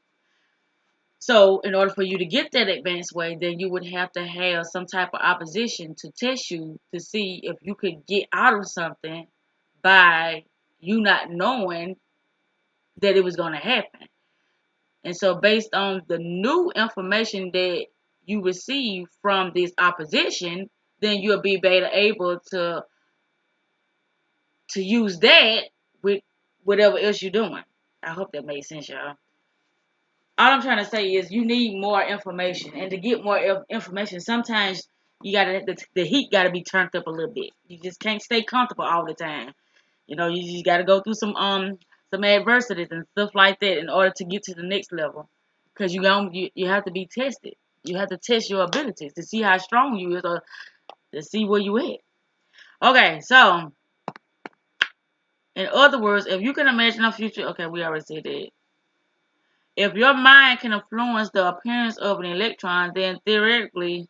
So in order for you to get that advanced way, then you would have to have some type of opposition to test you to see if you could get out of something by you not knowing that it was going to happen. And so based on the new information that you receive from this opposition, then you'll be better able to use that with whatever else you're doing. I hope that made sense, y'all. All I'm trying to say is you need more information, and to get more information, sometimes the heat gotta be turned up a little bit. You just can't stay comfortable all the time. You just gotta go through some adversities and stuff like that in order to get to the next level. Cause you have to be tested. You have to test your abilities to see how strong you is, or to see where you at. Okay, so in other words, if you can imagine a future, okay, we already said that. If your mind can influence the appearance of an electron, then theoretically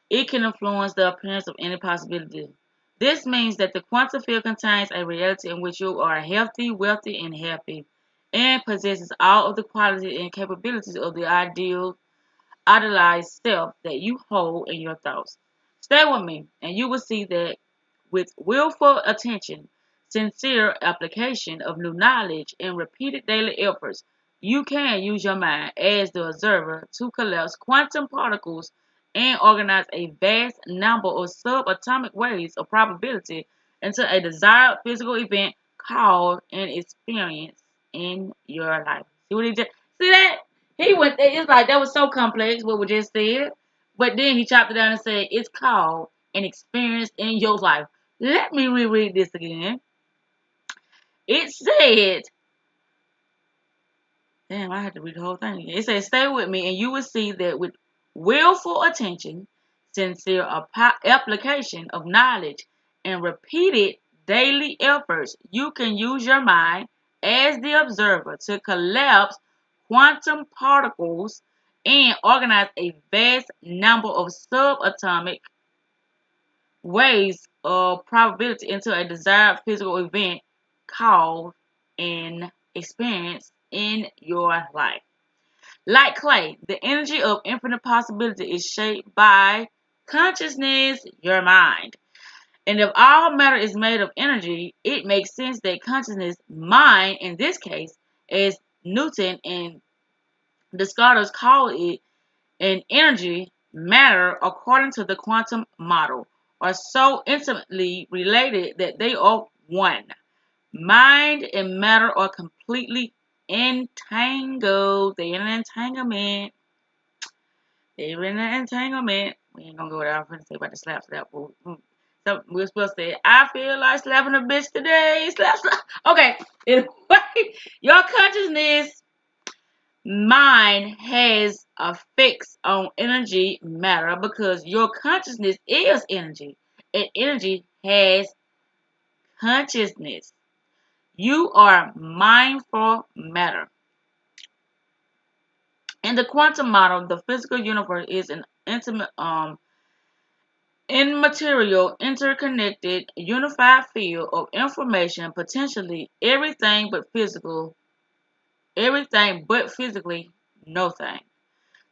it can influence the appearance of any possibility. This means that the quantum field contains a reality in which you are healthy, wealthy, and happy, and possesses all of the qualities and capabilities of the idealized self that you hold in your thoughts. Stay with me, and you will see that with willful attention, sincere application of new knowledge, and repeated daily efforts, you can use your mind as the observer to collapse quantum particles and organize a vast number of subatomic waves of probability into a desired physical event called an experience in your life. See what he just see that? He went it's like that was so complex what we just said. But then he chopped it down and said it's called an experience in your life. Let me reread this again. It said, damn, I had to read the whole thing again. It says, stay with me, and you will see that with willful attention, sincere application of knowledge, and repeated daily efforts, you can use your mind as the observer to collapse quantum particles and organize a vast number of subatomic waves of probability into a desired physical event called an experience in your life. Like clay, the energy of infinite possibility is shaped by consciousness, your mind. And if all matter is made of energy, it makes sense that consciousness, mind in this case, as Newton and Descartes call it, and energy, matter, according to the quantum model, are so intimately related that they are one. Mind and matter are completely entangled. They're in an entanglement. They're in an entanglement. We ain't gonna go there. I'm gonna say about the slap. So we're supposed to say, I feel like slapping a bitch today. Slap. Okay. Anyway, your consciousness mind has a fix on energy matter because your consciousness is energy, and energy has consciousness. You are mindful matter. In the quantum model, the physical universe is an intimate, immaterial, interconnected, unified field of information, potentially everything but physical everything but physically no thing.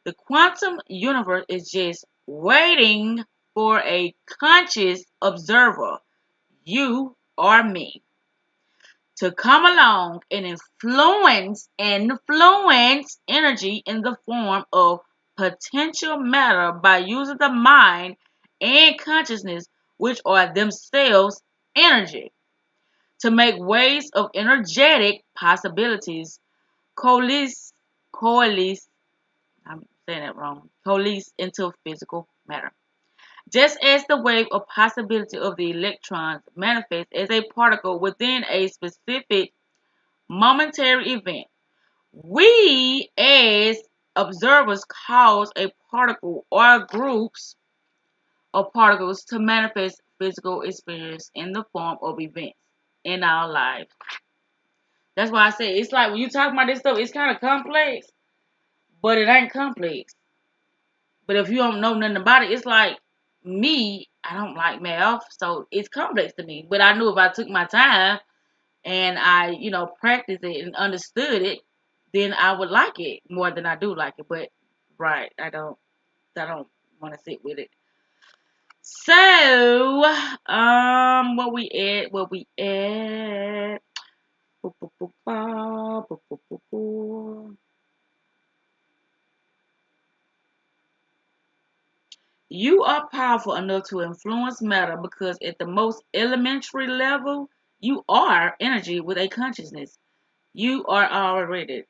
The quantum universe is just waiting for a conscious observer, you or me, to come along and influence energy in the form of potential matter by using the mind and consciousness, which are themselves energy, to make waves of energetic possibilities coalesce, I'm saying that wrong, coalesce into physical matter. Just as the wave of possibility of the electrons manifests as a particle within a specific momentary event, we as observers cause a particle or groups of particles to manifest physical experience in the form of events in our lives. That's why I say it's like when you talk about this stuff, it's kind of complex, but it ain't complex. But if you don't know nothing about it, it's like me, I don't like math, so it's complex to me. But I knew if I took my time and I, practiced it and understood it, then I would like it more than I do like it. But right, I don't want to sit with it. So, what we at? What we at? Boop, boop, boop, boop, boop, boop, boop, boop. You are powerful enough to influence matter because at the most elementary level, you are energy with a consciousness. You are already.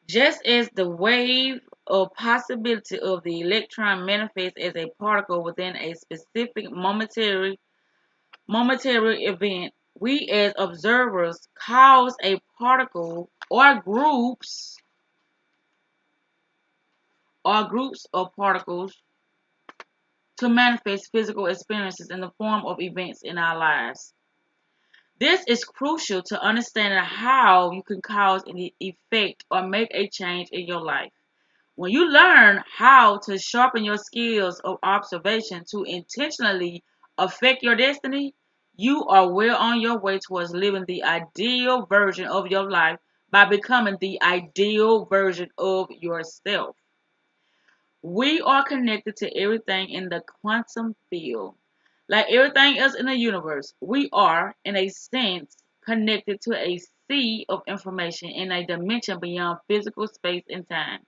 Just as the wave of possibility of the electron manifests as a particle within a specific momentary event, we as observers cause a particle or groups of particles to manifest physical experiences in the form of events in our lives. This is crucial to understanding how you can cause an effect or make a change in your life. When you learn how to sharpen your skills of observation to intentionally affect your destiny, you are well on your way towards living the ideal version of your life by becoming the ideal version of yourself. We are connected to everything in the quantum field. Like everything else in the universe, we are, in a sense, connected to a sea of information in a dimension beyond physical space and time.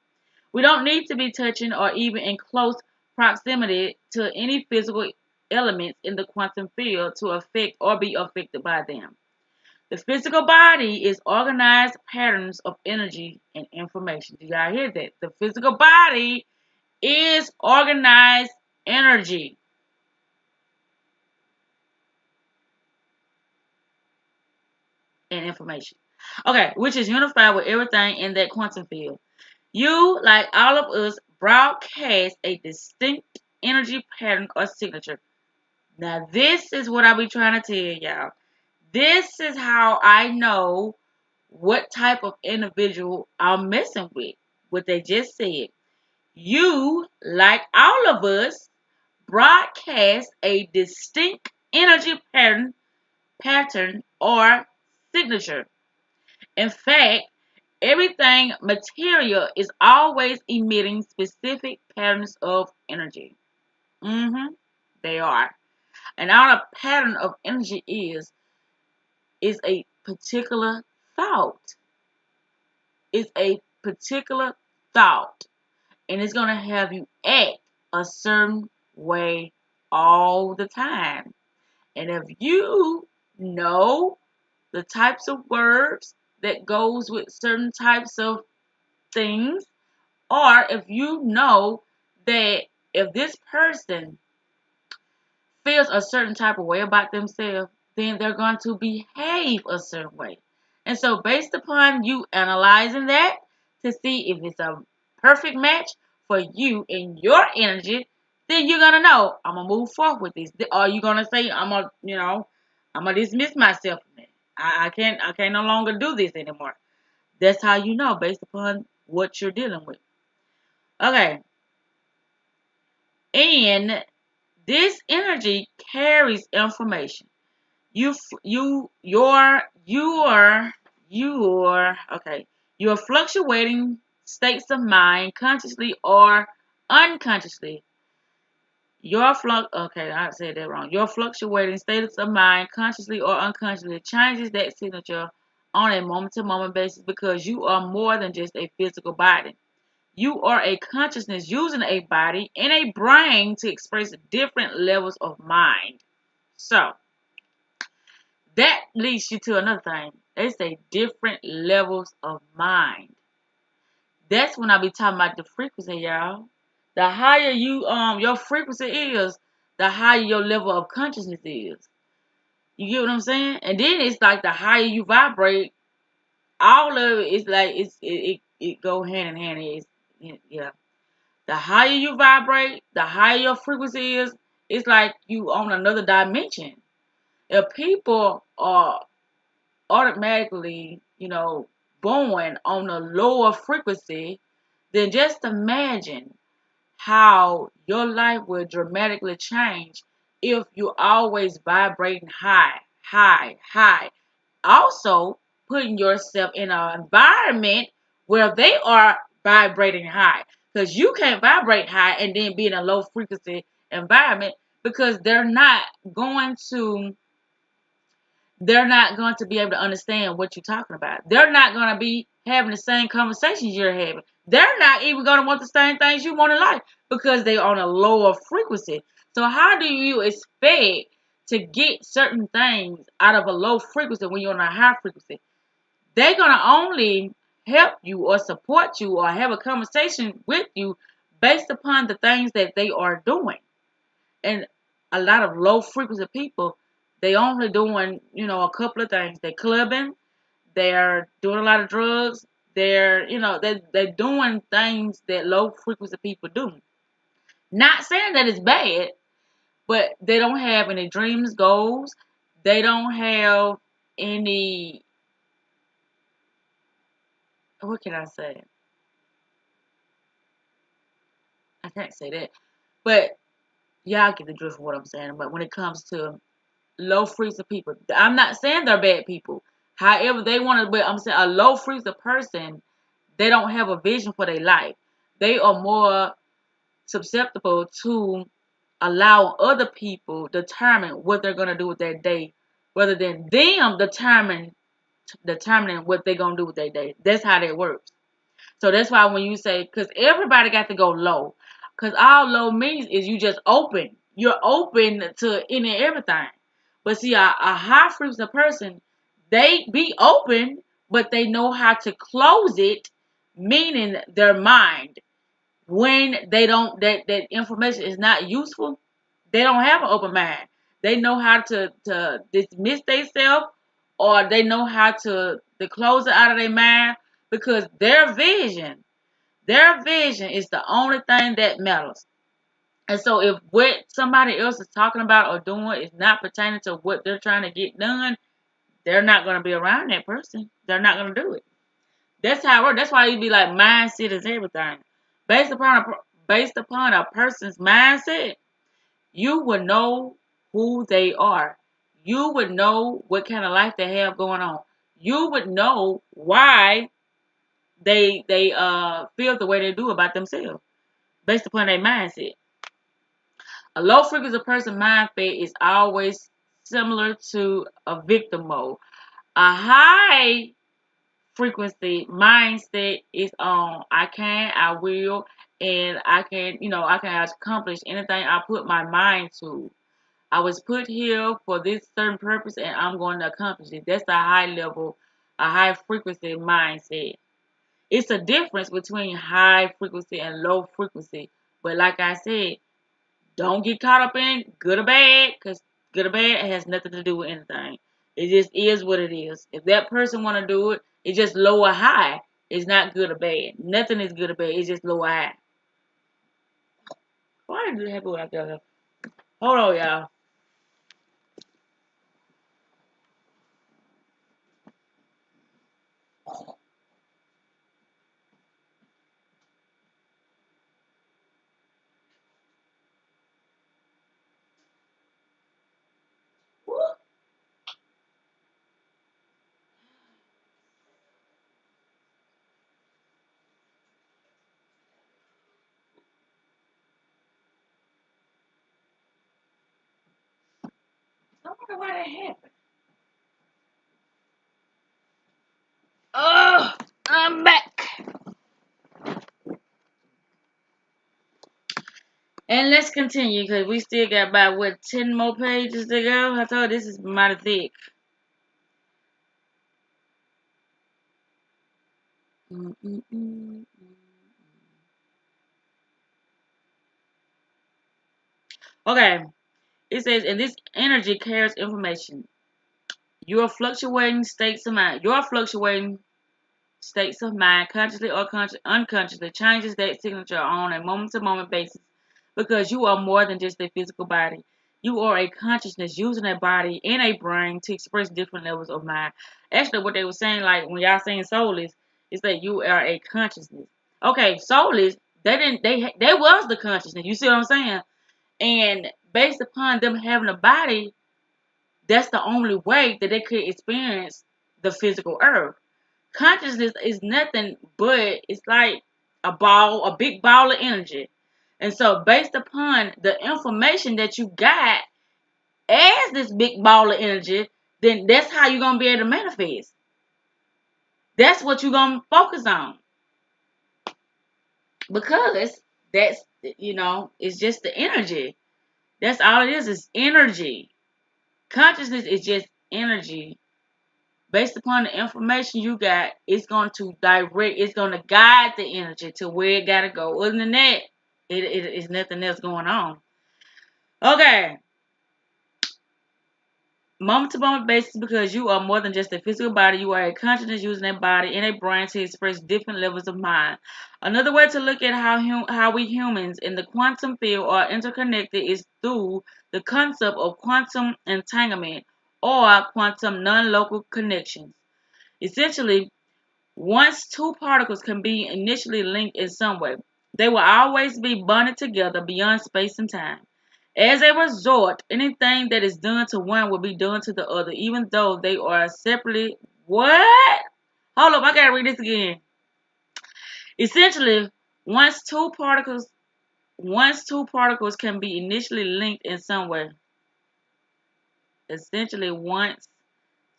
We don't need to be touching or even in close proximity to any physical elements in the quantum field to affect or be affected by them. The physical body is organized patterns of energy and information. Do y'all hear that? The physical body is organized energy and information. Okay, which is unified with everything in that quantum field. You, like all of us, broadcast a distinct energy pattern or signature. Now, this is what I be trying to tell y'all. This is how I know what type of individual I'm messing with. What they just said. You, like all of us, broadcast a distinct energy pattern or signature. In fact, everything material is always emitting specific patterns of energy. They are. And all a pattern of energy is a particular thought. It's a particular thought. And it's going to have you act a certain way all the time. And if you know the types of words that goes with certain types of things, or if you know that if this person feels a certain type of way about themselves, then they're going to behave a certain way. And so based upon you analyzing that to see if it's a perfect match for you and your energy, then you're gonna know I'm gonna move forward with this. Or you're gonna say I'm gonna dismiss myself from it. I can't no longer do this anymore. That's how you know based upon what you're dealing with. Okay. And this energy carries information. You Your okay. Your fluctuating states of mind, consciously or unconsciously. Okay, I said that wrong. Your fluctuating states of mind, consciously or unconsciously, changes that signature on a moment to moment basis because you are more than just a physical body. You are a consciousness using a body and a brain to express different levels of mind. So that leads you to another thing. They say different levels of mind. That's when I be talking about the frequency, y'all. The higher your frequency is, the higher your level of consciousness is. You get what I'm saying? And then it's like the higher you vibrate, all of it is like it go hand in hand. Yeah. The higher you vibrate, the higher your frequency is. It's like you on another dimension. If people are automatically, born on a lower frequency, then just imagine how your life will dramatically change if you're always vibrating high, high, high. Also, putting yourself in an environment where they are vibrating high. Because you can't vibrate high and then be in a low frequency environment because they're not going to be able to understand what you're talking about. They're not going to be having the same conversations you're having. They're not even going to want the same things you want in life because they're on a lower frequency. So how do you expect to get certain things out of a low frequency when you're on a high frequency? They're going to only help you or support you or have a conversation with you based upon the things that they are doing. And a lot of low frequency people, they only doing, a couple of things. They're clubbing, they're doing a lot of drugs, they're doing things that low frequency people do. Not saying that it's bad, but they don't have any dreams, goals. They don't have any, what can I say? I can't say that. But y'all get the drift of what I'm saying. But when it comes to low frequency people. I'm not saying they're bad people. However, they want to, but I'm saying a low frequency person, they don't have a vision for their life. They are more susceptible to allow other people determine what they're gonna do with their day, rather than them determining what they're gonna do with their day. That's how that works. So that's why when you say, because everybody got to go low, because all low means is you just open. You're open to any and everything. But see, a high frequency person, they be open, but they know how to close it, meaning their mind. When they don't, that information is not useful, they don't have an open mind. They know how to dismiss themselves, or they know how to close it out of their mind because their vision is the only thing that matters. And so if what somebody else is talking about or doing is not pertaining to what they're trying to get done, they're not going to be around that person. They're not going to do it. That's how it works. That's why you be like mindset is everything. Based upon a based upon a person's mindset, you would know who they are. You would know what kind of life they have going on. You would know why they feel the way they do about themselves based upon their mindset. A low frequency person mindset is always similar to a victim mode. A high frequency mindset is on I can, I will, and I can accomplish anything I put my mind to. I was put here for this certain purpose and I'm going to accomplish it. That's a high frequency mindset. It's a difference between high frequency and low frequency. But like I said, don't get caught up in good or bad, because good or bad has nothing to do with anything. It just is what it is. If that person want to do it, it's just low or high. It's not good or bad. Nothing is good or bad. It's just low or high. Why did it happen like that? Hold on, y'all. wonder why that happened. Oh, I'm back. And let's continue because we still got about, what, 10 more pages to go? I told you this is mighty thick. Mm-mm-mm. Okay, it says, and this energy carries information. Your fluctuating states of mind. Your fluctuating states of mind, consciously or unconsciously, changes that signature on a moment-to-moment basis because you are more than just a physical body. You are a consciousness using a body and a brain to express different levels of mind. Actually, what they were saying, like when y'all saying soulless, is that you are a consciousness. Okay, soulless, they was the consciousness. You see what I'm saying? And based upon them having a body, that's the only way that they could experience the physical earth. Consciousness is nothing but it's like a big ball of energy. And so based upon the information that you got as this big ball of energy, then that's how you're gonna be able to manifest. That's what you're gonna focus on. Because that's it's just the energy. That's all it is energy. Consciousness is just energy. Based upon the information you got, it's going to guide the energy to where it got to go. Other than that, it is nothing else going on. Okay. Moment to moment basis because you are more than just a physical body. You are a consciousness using a body and a brain to express different levels of mind. Another way to look at how we humans in the quantum field are interconnected is through the concept of quantum entanglement or quantum non-local connections. Essentially, once two particles can be initially linked in some way, they will always be bonded together beyond space and time. As a result, anything that is done to one will be done to the other, even though they are separately. What? Hold up, I gotta read this again. Essentially, once two particles once two particles can be initially linked in some way. Essentially, once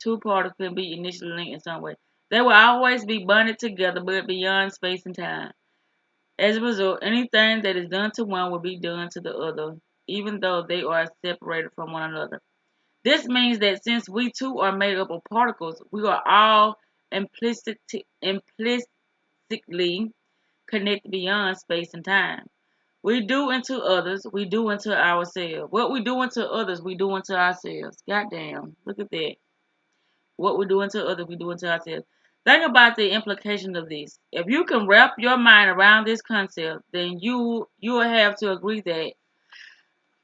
two particles can be initially linked in some way, they will always be bonded together, but beyond space and time. As a result, anything that is done to one will be done to the other, even though they are separated from one another. This means that since we too are made up of particles, we are all implicitly connected beyond space and time. We do unto others, we do unto ourselves. What we do unto others, we do unto ourselves. Goddamn, look at that. What we do unto others, we do unto ourselves. Think about the implication of this. If you can wrap your mind around this concept, then you will have to agree that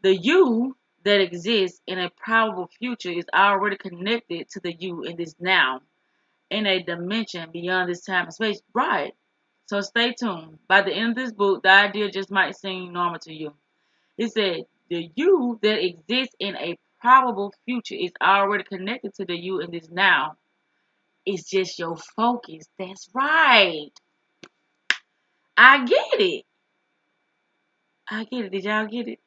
the you that exists in a probable future is already connected to the you in this now, in a dimension beyond this time and space. Right. So stay tuned. By the end of this book, the idea just might seem normal to you. It said the you that exists in a probable future is already connected to the you in this now. It's just your focus. That's right. I get it. I get it. Did y'all get it?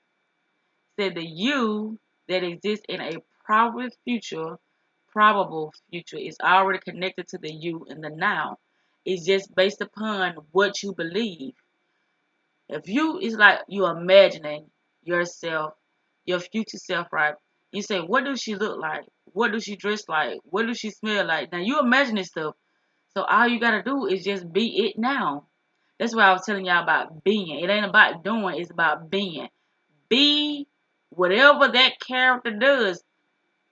Said the you that exists in a probable future is already connected to the you in the now. It's just based upon what you believe. If you it's like you imagining yourself, your future self, right? You say, what does she look like? What does she dress like? What does she smell like? Now you imagining stuff. So all you gotta do is just be it now. That's why I was telling y'all about being. It ain't about doing, it's about being. Be whatever that character does.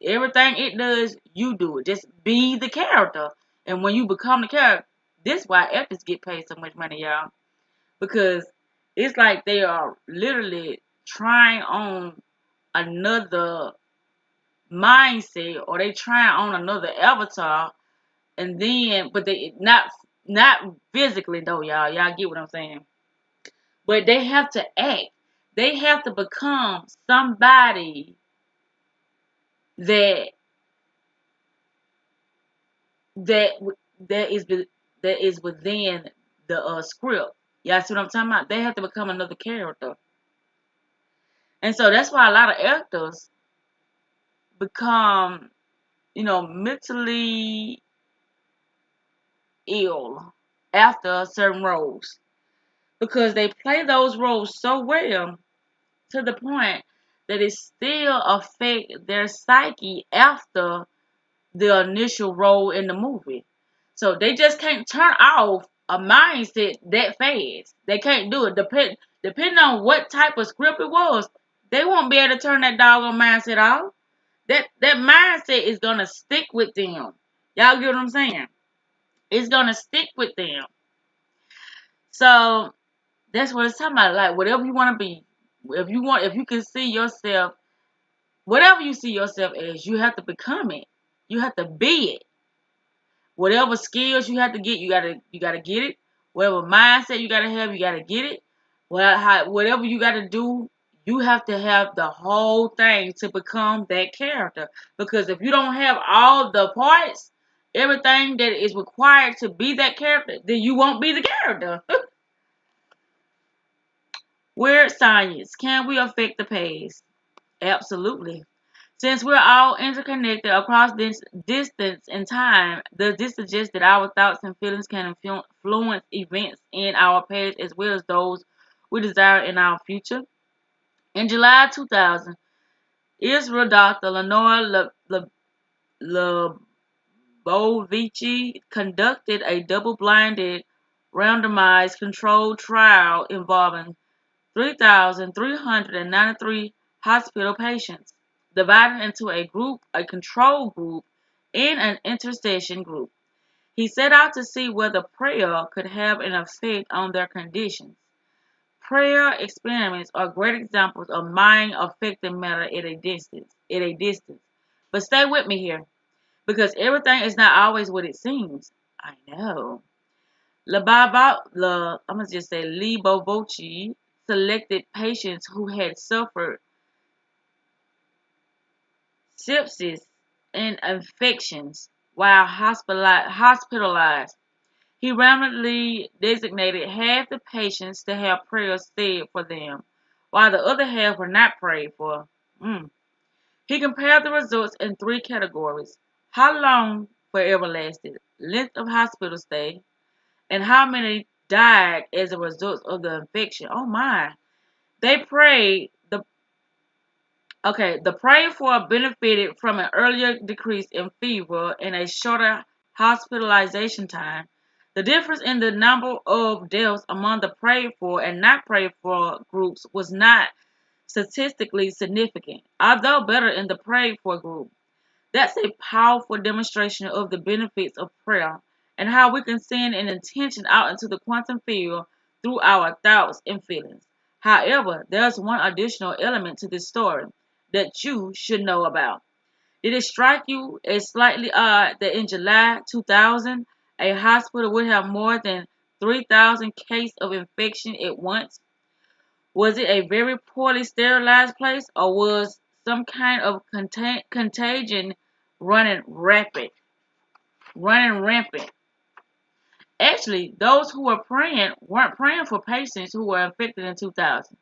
Everything it does, you do it. Just be the character. And when you become the character, this is why actors get paid so much money, y'all. Because it's like they are literally trying on another mindset or they trying on another avatar and then but they not physically though, y'all get what I'm saying, but they have to act, they have to become somebody that that that is that is within the script. Y'all see what I'm talking about? They have to become another character. And so that's why a lot of actors become, mentally ill after certain roles because they play those roles so well to the point that it still affect their psyche after the initial role in the movie. So they just can't turn off a mindset that fast. They can't do it. Depending on what type of script it was, they won't be able to turn that doggone mindset off. That mindset is gonna stick with them. Y'all get what I'm saying? It's gonna stick with them. So that's what it's talking about. Like whatever you want to be, if you can see yourself, whatever you see yourself as, you have to become it. You have to be it. Whatever skills you have to get, you gotta get it. Whatever mindset you gotta have, you gotta get it. Whatever you gotta do, you have to have the whole thing to become that character. Because if you don't have all the parts, everything that is required to be that character, then you won't be the character. Weird science. Can we affect the past? Absolutely. Since we're all interconnected across this distance and time, does this suggest that our thoughts and feelings can influence events in our past as well as those we desire in our future? In July 2000, Israel Dr. Lenore Lebovici conducted a double-blinded, randomized controlled trial involving 3,393 hospital patients, divided into a control group, and an intercession group. He set out to see whether prayer could have an effect on their conditions. Prayer experiments are great examples of mind affecting matter at a distance. But stay with me here, because everything is not always what it seems. I know. I'm gonna just say Lebovici selected patients who had suffered sepsis and infections while hospitalized. He randomly designated half the patients to have prayers said for them, while the other half were not prayed for. Mm. He compared the results in three categories: how long forever lasted, length of hospital stay, and how many died as a result of the infection. Oh my. They prayed the prayed for benefited from an earlier decrease in fever and a shorter hospitalization time. The difference in the number of deaths among the prayed for and not prayed for groups was not statistically significant, although better in the prayed for group. That's a powerful demonstration of the benefits of prayer and how we can send an intention out into the quantum field through our thoughts and feelings. However, there's one additional element to this story that you should know about. Did it strike you as slightly odd that in July 2000, a hospital would have more than 3,000 cases of infection at once? Was it a very poorly sterilized place, or was some kind of contagion running rapid, running rampant? Actually, those who were praying weren't praying for patients who were infected in 2000.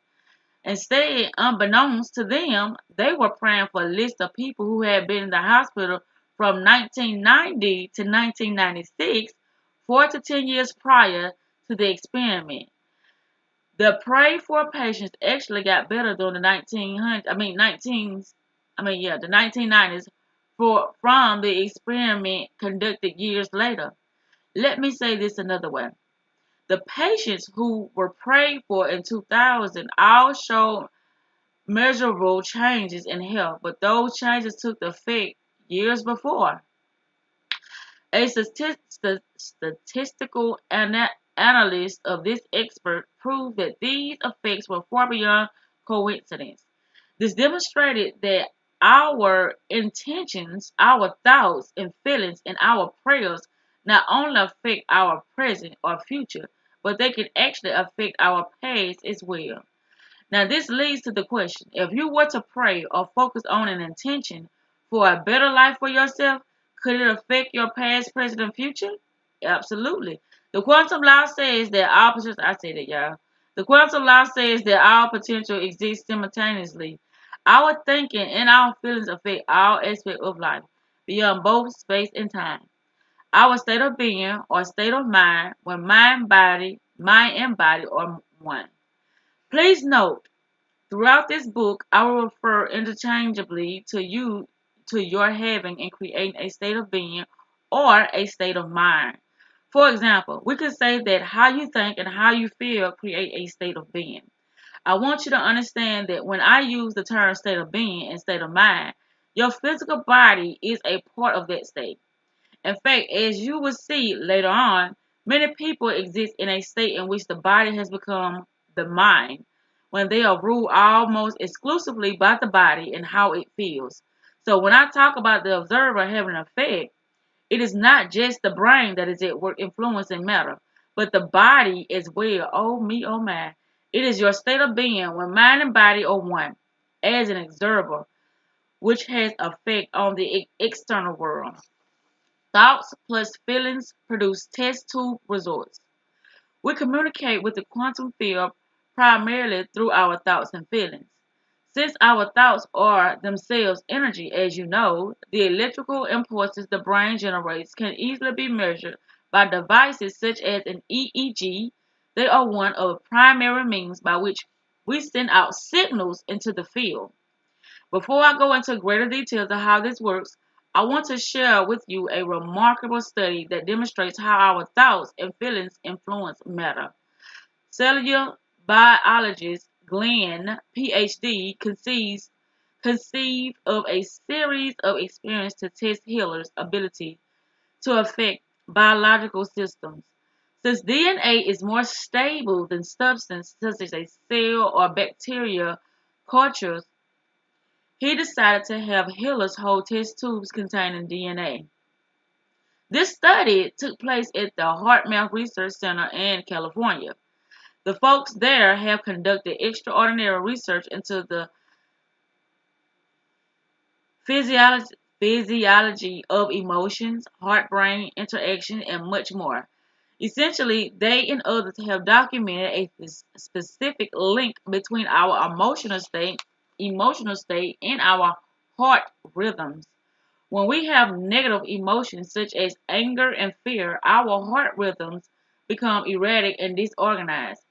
Instead, unbeknownst to them, they were praying for a list of people who had been in the hospital from 1990 to 1996, 4 to 10 years prior to the experiment. The pray for patients actually got better during the 1900s. The 1990s from the experiment conducted years later. Let me say this another way. The patients who were prayed for in 2000 all showed measurable changes in health, but those changes took effect years before. A statistical analyst of this expert proved that these effects were far beyond coincidence. This demonstrated that our intentions, our thoughts and feelings, and our prayers not only affect our present or future, but they can actually affect our past as well. Now, this leads to the question: if you were to pray or focus on an intention for a better life for yourself, could it affect your past, present, and future? Absolutely. The quantum law says that all potential, I said it, y'all. The quantum law says that all potential exists simultaneously. Our thinking and our feelings affect all aspects of life, beyond both space and time. Our state of being or state of mind, when mind and body are one. Please note, throughout this book, I will refer interchangeably to your having and creating a state of being or a state of mind. For example, we could say that how you think and how you feel create a state of being. I want you to understand that when I use the term state of being and state of mind, your physical body is a part of that state. In fact, as you will see later on, many people exist in a state in which the body has become the mind, when they are ruled almost exclusively by the body and how it feels. So when I talk about the observer having an effect, it is not just the brain that is at work influencing matter, but the body as well. Oh me, oh my. It is your state of being when mind and body are one, as an observer, which has effect on the external world. Thoughts plus feelings produce test tube results. We communicate with the quantum field primarily through our thoughts and feelings. Since our thoughts are themselves energy, as you know, the electrical impulses the brain generates can easily be measured by devices such as an EEG. They are one of the primary means by which we send out signals into the field. Before I go into greater details of how this works, I want to share with you a remarkable study that demonstrates how our thoughts and feelings influence matter. Cellular biologist Glenn, PhD, conceived of a series of experiments to test healers' ability to affect biological systems. Since DNA is more stable than substance such as a cell or bacteria cultures, he decided to have healers hold test tubes containing DNA. This study took place at the HeartMath Research Center in California. The folks there have conducted extraordinary research into the physiology of emotions, heart-brain interaction, and much more. Essentially, they and others have documented a specific link between our emotional state, and our heart rhythms. When we have negative emotions such as anger and fear, our heart rhythms become erratic and disorganized.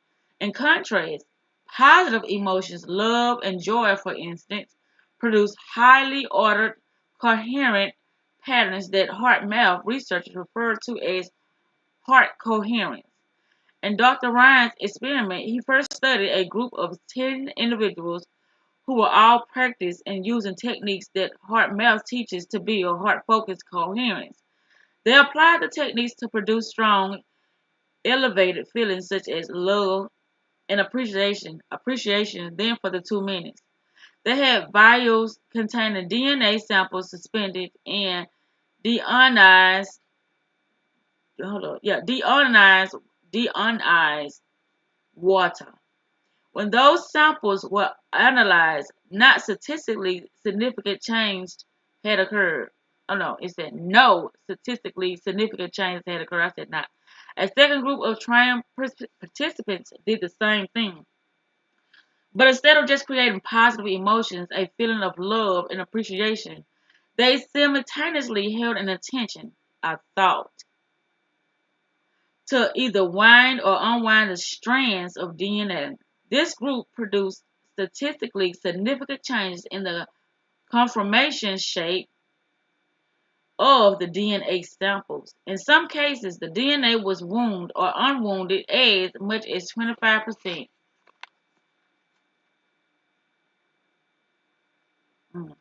In contrast, positive emotions, love and joy, for instance, produce highly ordered, coherent patterns that heart math researchers refer to as heart coherence. In Dr. Ryan's experiment, he first studied a group of 10 individuals who were all practiced in using techniques that heart math teaches to build heart focused coherence. They applied the techniques to produce strong, elevated feelings such as love and appreciation then for the 2 minutes. They had vials containing DNA samples suspended in deionized, deionized water. When those samples were analyzed, not statistically significant change had occurred. Oh no, it said no statistically significant change had occurred. I said not. A second group of trained participants did the same thing. But instead of just creating positive emotions, a feeling of love and appreciation, they simultaneously held an intention, a thought, to either wind or unwind the strands of DNA. This group produced statistically significant changes in the conformation shape of the DNA samples. In some cases, the DNA was wounded or unwounded as much as 25%. Mm.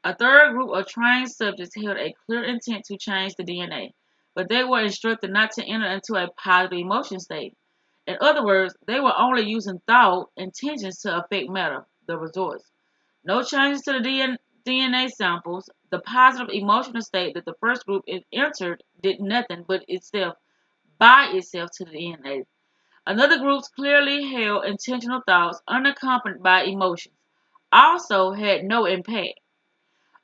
A third group of trained subjects held a clear intent to change the DNA, but they were instructed not to enter into a positive emotion state. In other words, they were only using thought intentions to affect matter, the results. No changes to the DNA samples. The positive emotional state that the first group entered did nothing but itself by itself to the DNA. Another group's clearly held intentional thoughts unaccompanied by emotions also had no impact.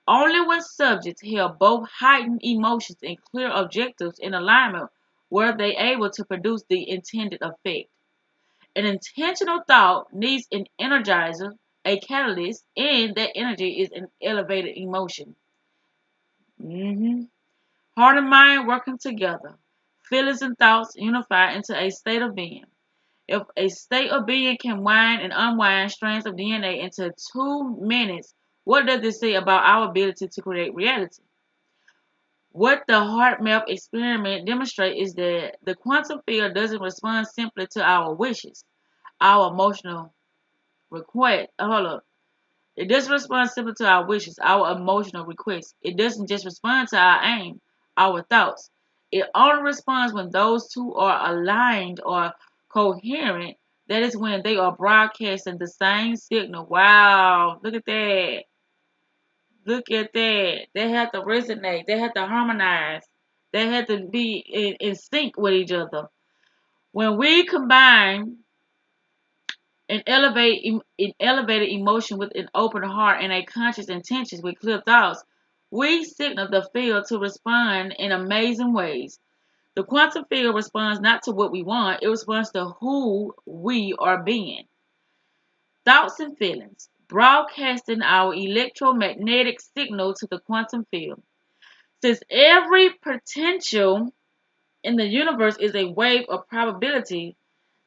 Only when subjects held both heightened emotions and clear objectives in alignment were they able to produce the intended effect. An intentional thought needs an energizer, a catalyst, and that energy is an elevated emotion. hmm Heart and mind working together. Feelings and thoughts unify into a state of being. If a state of being can wind and unwind strands of DNA into 2 minutes, what does this say about our ability to create reality? What the HeartMath experiment demonstrates is that the quantum field doesn't respond simply to our wishes, our emotional request. Hold up. It doesn't respond simply to our wishes, our emotional requests. It doesn't just respond to our aim, our thoughts. It only responds when those two are aligned or coherent. That is when they are broadcasting the same signal. Wow, look at that. Look at that. They have to resonate. They have to harmonize. They have to be in sync with each other. When we combine an elevated emotion with an open heart and a conscious intention with clear thoughts, we signal the field to respond in amazing ways. The quantum field responds not to what we want, it responds to who we are being. Thoughts and feelings, broadcasting our electromagnetic signal to the quantum field. Since every potential in the universe is a wave of probability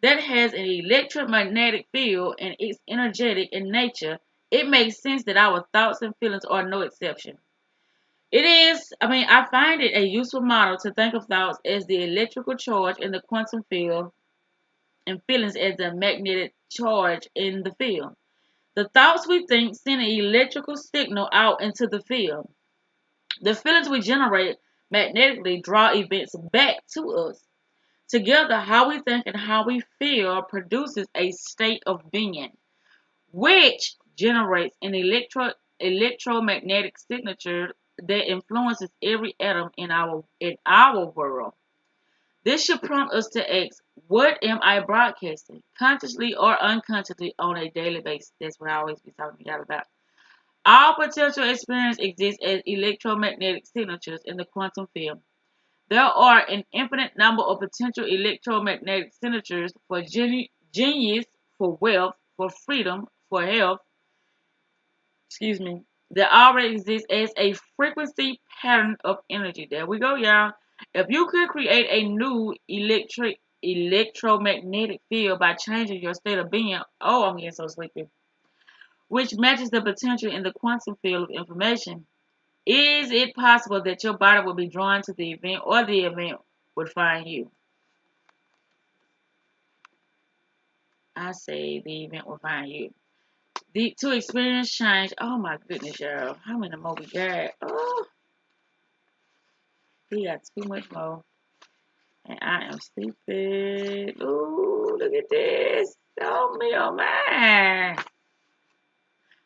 that has an electromagnetic field and is energetic in nature, it makes sense that our thoughts and feelings are no exception. I find it a useful model to think of thoughts as the electrical charge in the quantum field and feelings as the magnetic charge in the field. The thoughts we think send an electrical signal out into the field. The feelings we generate magnetically draw events back to us. Together, how we think and how we feel produces a state of being, which generates an electromagnetic signature that influences every atom in our world. This should prompt us to ask, what am I broadcasting, consciously or unconsciously, on a daily basis? That's what I always be talking to y'all about. All potential experience exists as electromagnetic signatures in the quantum field. There are an infinite number of potential electromagnetic signatures for genius, for wealth, for freedom, for health, excuse me, that already exists as a frequency pattern of energy. There we go, y'all. If you could create a new electromagnetic field by changing your state of being, oh, I'm getting so sleepy, which matches the potential in the quantum field of information, is it possible that your body will be drawn to the event or the event would find you? I say the event will find you. To experience change. Oh my goodness, y'all. How many more we got? Oh, we got too much more. And I am stupid. Ooh, look at this. Oh me, oh man.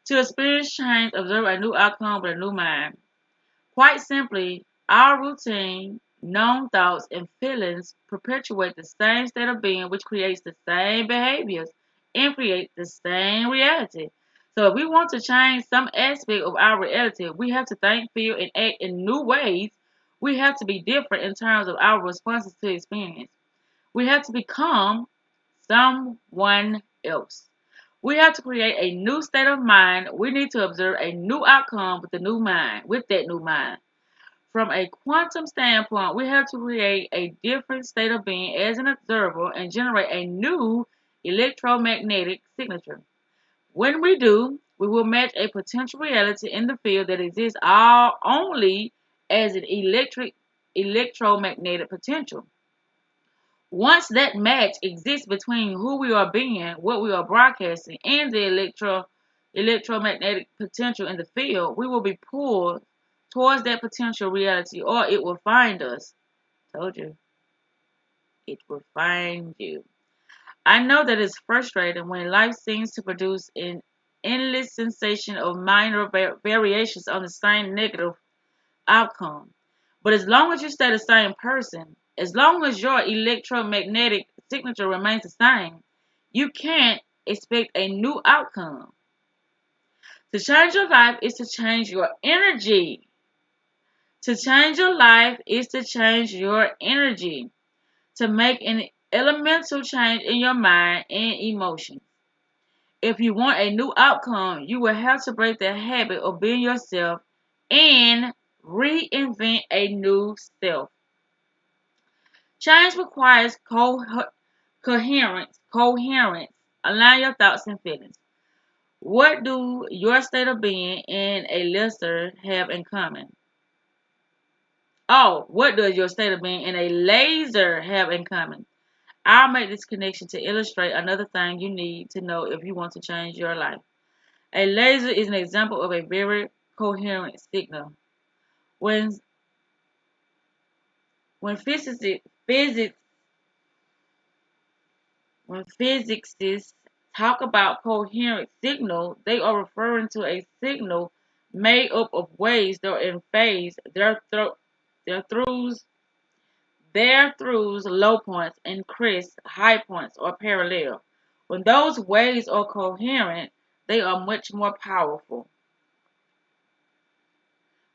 To experience change, observe a new outcome with a new mind. Quite simply, our routine, known thoughts, and feelings perpetuate the same state of being, which creates the same behaviors and creates the same reality. So, if we want to change some aspect of our reality, we have to think, feel, and act in new ways. We have to be different in terms of our responses to experience. We have to become someone else. We have to create a new state of mind. We need to observe a new outcome with the new mind, with that new mind. From a quantum standpoint, we have to create a different state of being as an observer and generate a new electromagnetic signature. When we do, we will match a potential reality in the field that exists all only as an electromagnetic potential. Once that match exists between who we are being, what we are broadcasting, and the electromagnetic potential in the field, we will be pulled towards that potential reality or it will find us. Told you, it will find you. I know that it's frustrating when life seems to produce an endless sensation of minor variations on the same negative outcome. But as long as you stay the same person, as long as your electromagnetic signature remains the same, you can't expect a new outcome. To change your life is to change your energy. To change your life is to change your energy. To make an elemental change in your mind and emotions. If you want a new outcome, you will have to break the habit of being yourself and reinvent a new self. Change requires coherence. Align your thoughts and feelings. What do your state of being and a listener have in common? Oh, what does your state of being and a laser have in common? I'll make this connection to illustrate another thing you need to know if you want to change your life. A laser is an example of a very coherent signal. When when physics when physicists talk about coherent signal, they are referring to a signal made up of waves that are in phase. Their throughs, their throughs, low points, and crests, high points, are parallel. When those waves are coherent, they are much more powerful.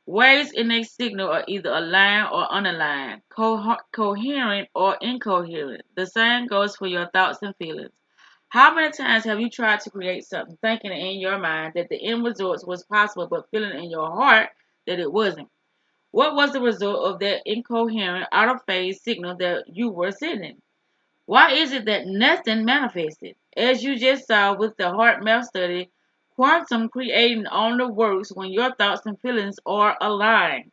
Waves in a signal are either aligned or unaligned, coherent or incoherent. The same goes for your thoughts and feelings. How many times have you tried to create something thinking in your mind that the end result was possible but feeling in your heart that it wasn't? What was the result of that incoherent, out of phase signal that you were sending? Why is it that nothing manifested? As you just saw with the heart math study, quantum creating only works when your thoughts and feelings are aligned,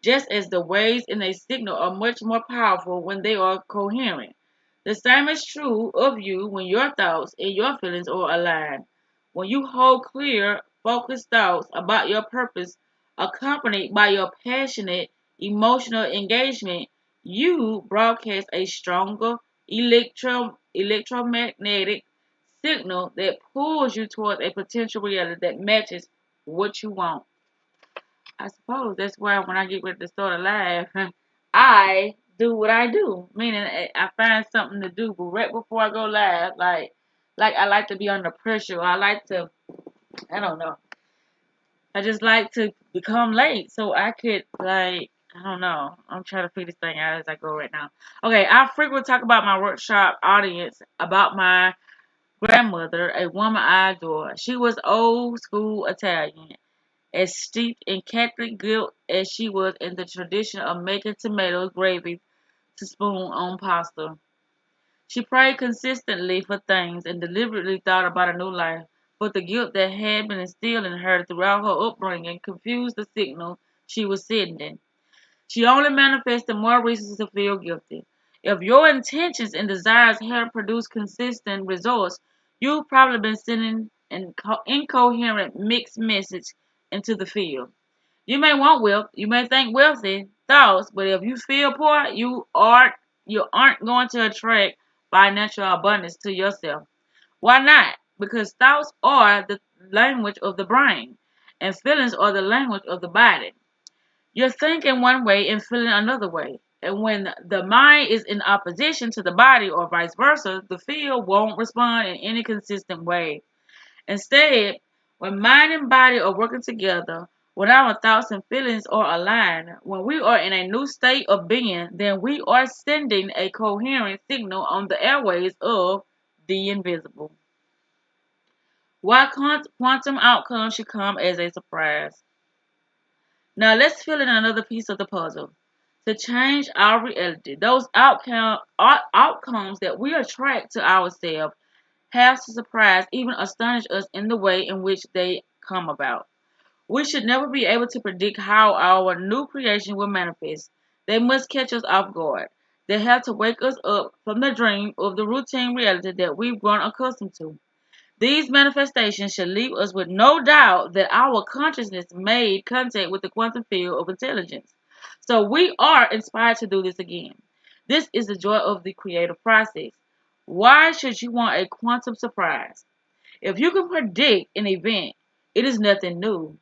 just as the waves in a signal are much more powerful when they are coherent. The same is true of you when your thoughts and your feelings are aligned. When you hold clear, focused thoughts about your purpose, accompanied by your passionate, emotional engagement, you broadcast a stronger electromagnetic signal that pulls you towards a potential reality that matches what you want. I suppose that's why when I get ready to start a live, I do what I do. Meaning I find something to do, but right before I go live, like I like to be under pressure. I like to, I don't know. I just like to become late so I could I don't know. I'm trying to figure this thing out as I go right now. Okay, I frequently talk about my workshop audience about my grandmother, a woman I adore. She was old school Italian, as steeped in Catholic guilt as she was in the tradition of making tomato gravy to spoon on pasta. She prayed consistently for things and deliberately thought about a new life, but the guilt that had been instilled in her throughout her upbringing confused the signal she was sending. She only manifested more reasons to feel guilty. If your intentions and desires have produced consistent results, you've probably been sending an incoherent mixed message into the field. You may want wealth, you may think wealthy thoughts, but if you feel poor, you aren't going to attract financial abundance to yourself. Why not? Because thoughts are the language of the brain, and feelings are the language of the body. You're thinking one way and feeling another way. And when the mind is in opposition to the body or vice versa, the field won't respond in any consistent way. Instead, when mind and body are working together, when our thoughts and feelings are aligned, when we are in a new state of being, then we are sending a coherent signal on the airways of the invisible. Why quantum outcomes should come as a surprise. Now let's fill in another piece of the puzzle. To change our reality, those outcomes that we attract to ourselves have to surprise, even astonish us in the way in which they come about. We should never be able to predict how our new creation will manifest. They must catch us off guard. They have to wake us up from the dream of the routine reality that we've grown accustomed to. These manifestations should leave us with no doubt that our consciousness made contact with the quantum field of intelligence. So we are inspired to do this again. This is the joy of the creative process. Why should you want a quantum surprise? If you can predict an event, it is nothing new.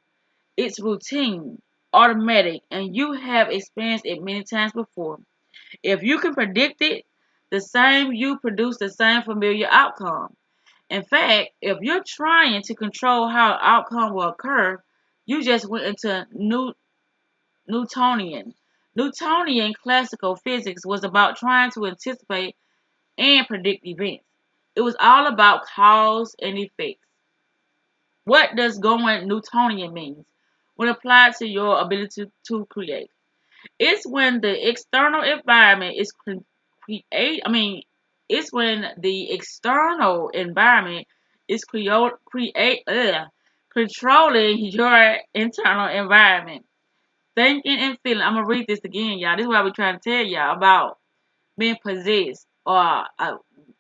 It's routine, automatic, and you have experienced it many times before. If you can predict it, the same you produce the same familiar outcome. In fact, if you're trying to control how an outcome will occur, you just went into Newtonian. Newtonian classical physics was about trying to anticipate and predict events. It was all about cause and effects. What does going Newtonian means when applied to your ability to create? It's when the external environment is create. I mean, it's when the external environment is controlling your internal environment, thinking and feeling. I'm gonna read this again, y'all. This is what we're trying to tell y'all about being possessed or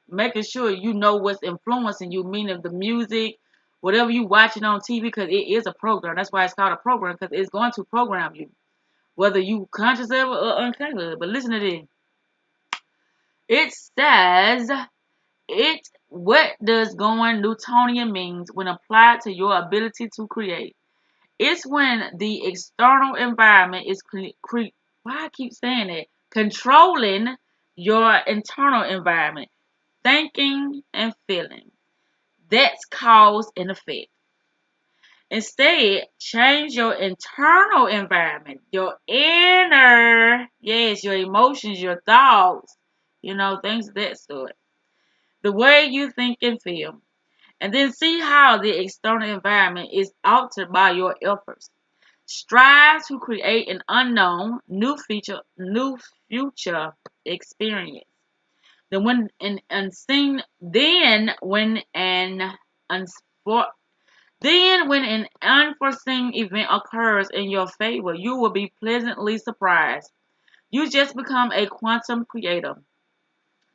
making sure you know what's influencing you, meaning the music, whatever you watching on TV, because it is a program. That's why it's called a program, because it's going to program you, whether you conscious of it or unconscious of it. But listen to this. It says, what does going Newtonian means when applied to your ability to create? It's when the external environment is why I keep saying it, controlling your internal environment, thinking and feeling. That's cause and effect. Instead, change your internal environment, your inner, yes, your emotions, your thoughts, things of that sort. The way you think and feel. And then see how the external environment is altered by your efforts. Strive to create an unknown, new future experience. Unsport, then when an unforeseen event occurs in your favor, you will be pleasantly surprised. You just become a quantum creator.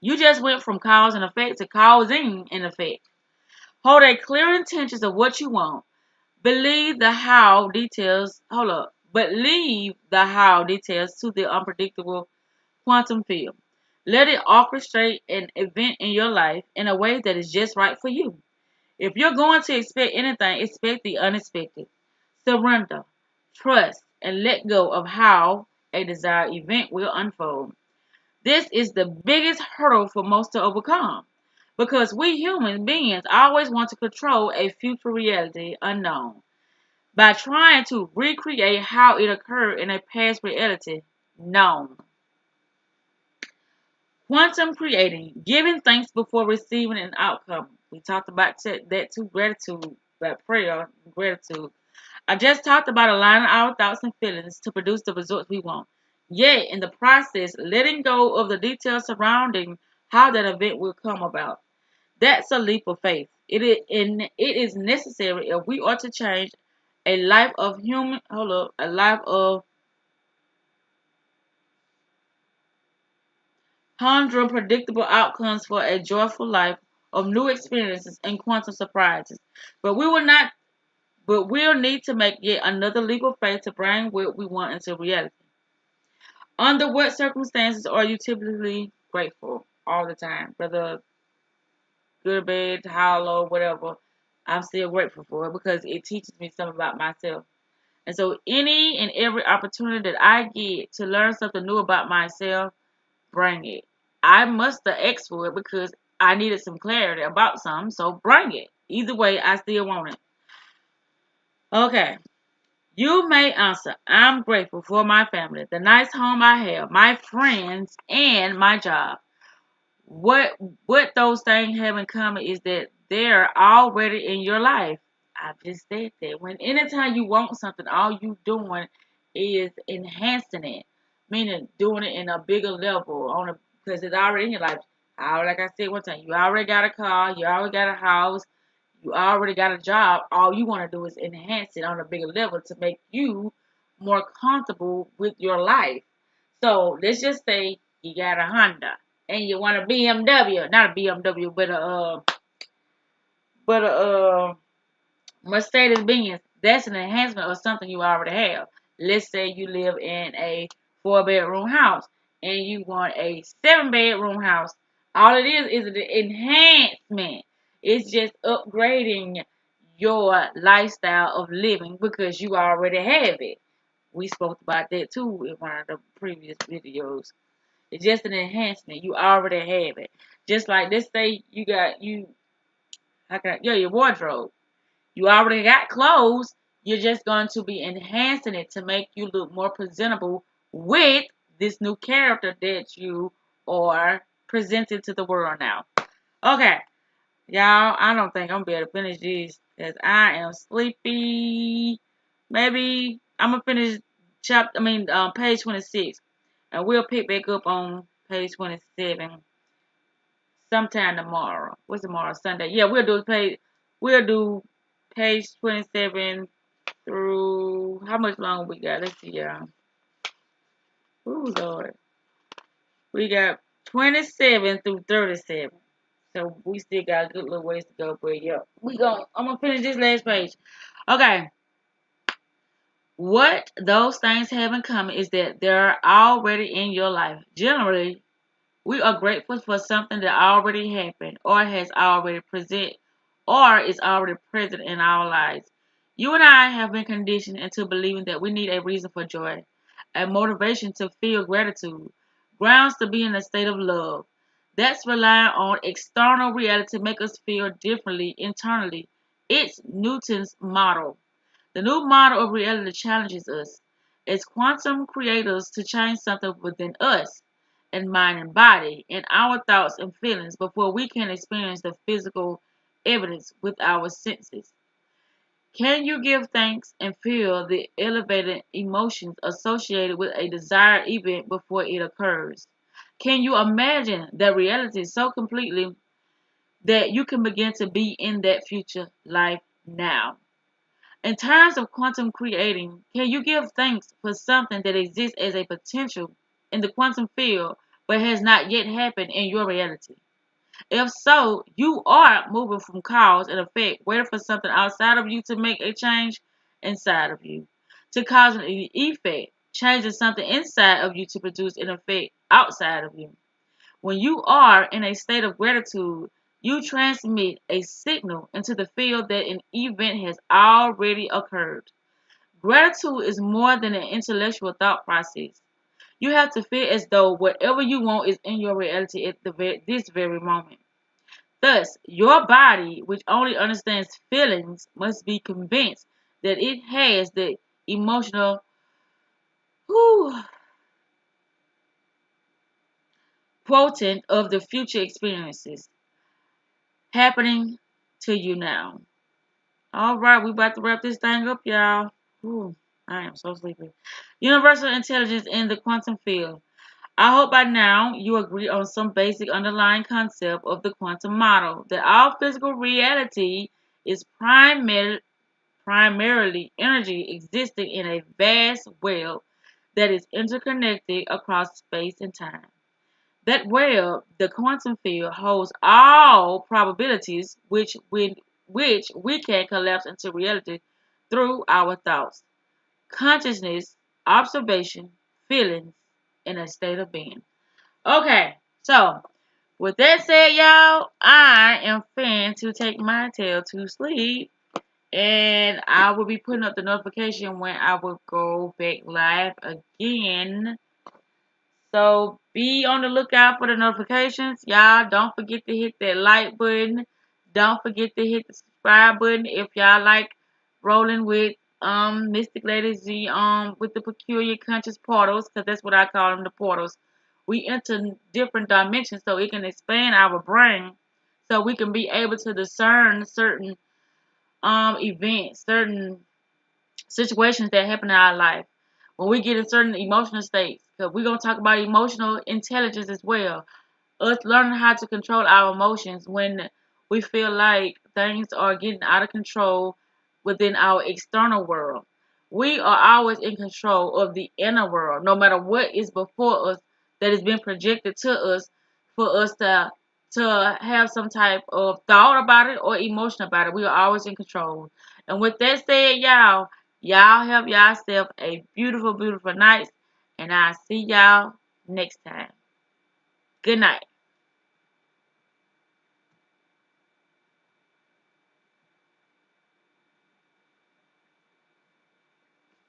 You just went from cause and effect to causing an effect. Hold a clear intentions of what you want. Believe the how details. Hold up. But leave the how details to the unpredictable quantum field. Let it orchestrate an event in your life in a way that is just right for you. If you're going to expect anything, expect the unexpected. Surrender, trust, and let go of how a desired event will unfold. This is the biggest hurdle for most to overcome because we human beings always want to control a future reality unknown by trying to recreate how it occurred in a past reality known. Quantum creating, giving thanks before receiving an outcome. We talked about that too, gratitude, about prayer, gratitude. I just talked about aligning our thoughts and feelings to produce the results we want. Yet, in the process, letting go of the details surrounding how that event will come about. That's a leap of faith. It is necessary if we are to change a life of humdrum predictable outcomes for a joyful life of new experiences and quantum surprises. But we will not but we'll need to make yet another leap of faith to bring what we want into reality. Under what circumstances are you typically grateful all the time? Whether good, bad, high, low, whatever, I'm still grateful for it because it teaches me something about myself. And so any and every opportunity that I get to learn something new about myself, bring it. I must have asked for it because I needed some clarity about something, so bring it. Either way, I still want it. Okay. You may answer, I'm grateful for my family, the nice home I have, my friends, and my job. What what those things have in common is that they're already in your life. I just said that. When anytime you want something, all you doing is enhancing it, meaning doing it in a bigger level on a because it's already in your life. Like I said one time, you already got a car, you already got a house, you already got a job. All you want to do is enhance it on a bigger level to make you more comfortable with your life. So let's just say you got a Honda and you want a BMW, not a BMW, but a Mercedes Benz. That's an enhancement of something you already have. Let's say you live in a 4-bedroom house and you want a 7-bedroom house. All it is an enhancement. It's just upgrading your lifestyle of living because you already have it. We spoke about that too in one of the previous videos. It's just an enhancement. You already have it. Just like let's say you got your wardrobe. You already got clothes. You're just going to be enhancing it to make you look more presentable with this new character that you are presenting to the world now. Okay. Y'all, I don't think I'm gonna be able to finish this because I am sleepy. Maybe I'm gonna finish page 26, and we'll pick back up on page 27 sometime tomorrow. What's tomorrow? Sunday. Yeah, We'll do page 27 through how much longer we got? Let's see, y'all. Ooh, Lord. We got 27 through 37. So we still got a good little ways to go, but yeah, I'm gonna finish this last page. Okay, what those things have in common is that they're already in your life. Generally, we are grateful for something that already happened or has already present or is already present in our lives. You and I have been conditioned into believing that we need a reason for joy, a motivation to feel gratitude, grounds to be in a state of love. That's relying on external reality to make us feel differently internally. It's Newton's model. The new model of reality challenges us as quantum creators to change something within us, in mind and body, in our thoughts and feelings before we can experience the physical evidence with our senses. Can you give thanks and feel the elevated emotions associated with a desired event before it occurs? Can you imagine that reality so completely that you can begin to be in that future life now? In terms of quantum creating, can you give thanks for something that exists as a potential in the quantum field but has not yet happened in your reality? If so, you are moving from cause and effect, waiting for something outside of you to make a change inside of you. To cause an effect, changing something inside of you to produce an effect outside of you. When you are in a state of gratitude, you transmit a signal into the field that an event has already occurred. Gratitude is more than an intellectual thought process. You have to feel as though whatever you want is in your reality at this very moment. Thus, your body, which only understands feelings, must be convinced that it has the emotional whew, quotient of the future experiences happening to you now. All right, we about to wrap this thing up, y'all. Ooh, I am so sleepy. Universal intelligence in the quantum field. I hope by now you agree on some basic underlying concept of the quantum model that all physical reality is primarily energy existing in a vast web that is interconnected across space and time. That web, the quantum field, holds all probabilities which we can collapse into reality through our thoughts, consciousness, observation, feelings, and a state of being. Okay, so with that said, y'all, I am fin to take my tail to sleep. And I will be putting up the notification when I will go back live again. So be on the lookout for the notifications. Y'all don't forget to hit that like button. Don't forget to hit the subscribe button if y'all like rolling with Mystic Lady Z with the peculiar conscious portals, because that's what I call them, the portals. We enter different dimensions so it can expand our brain so we can be able to discern certain events, certain situations that happen in our life. When we get in certain emotional states, because we're gonna talk about emotional intelligence as well. Us learning how to control our emotions when we feel like things are getting out of control within our external world. We are always in control of the inner world, no matter what is before us that has been projected to us for us to have some type of thought about it or emotion about it. We are always in control. And with that said, y'all have yourself a beautiful, beautiful night. And I'll see y'all next time. Good night.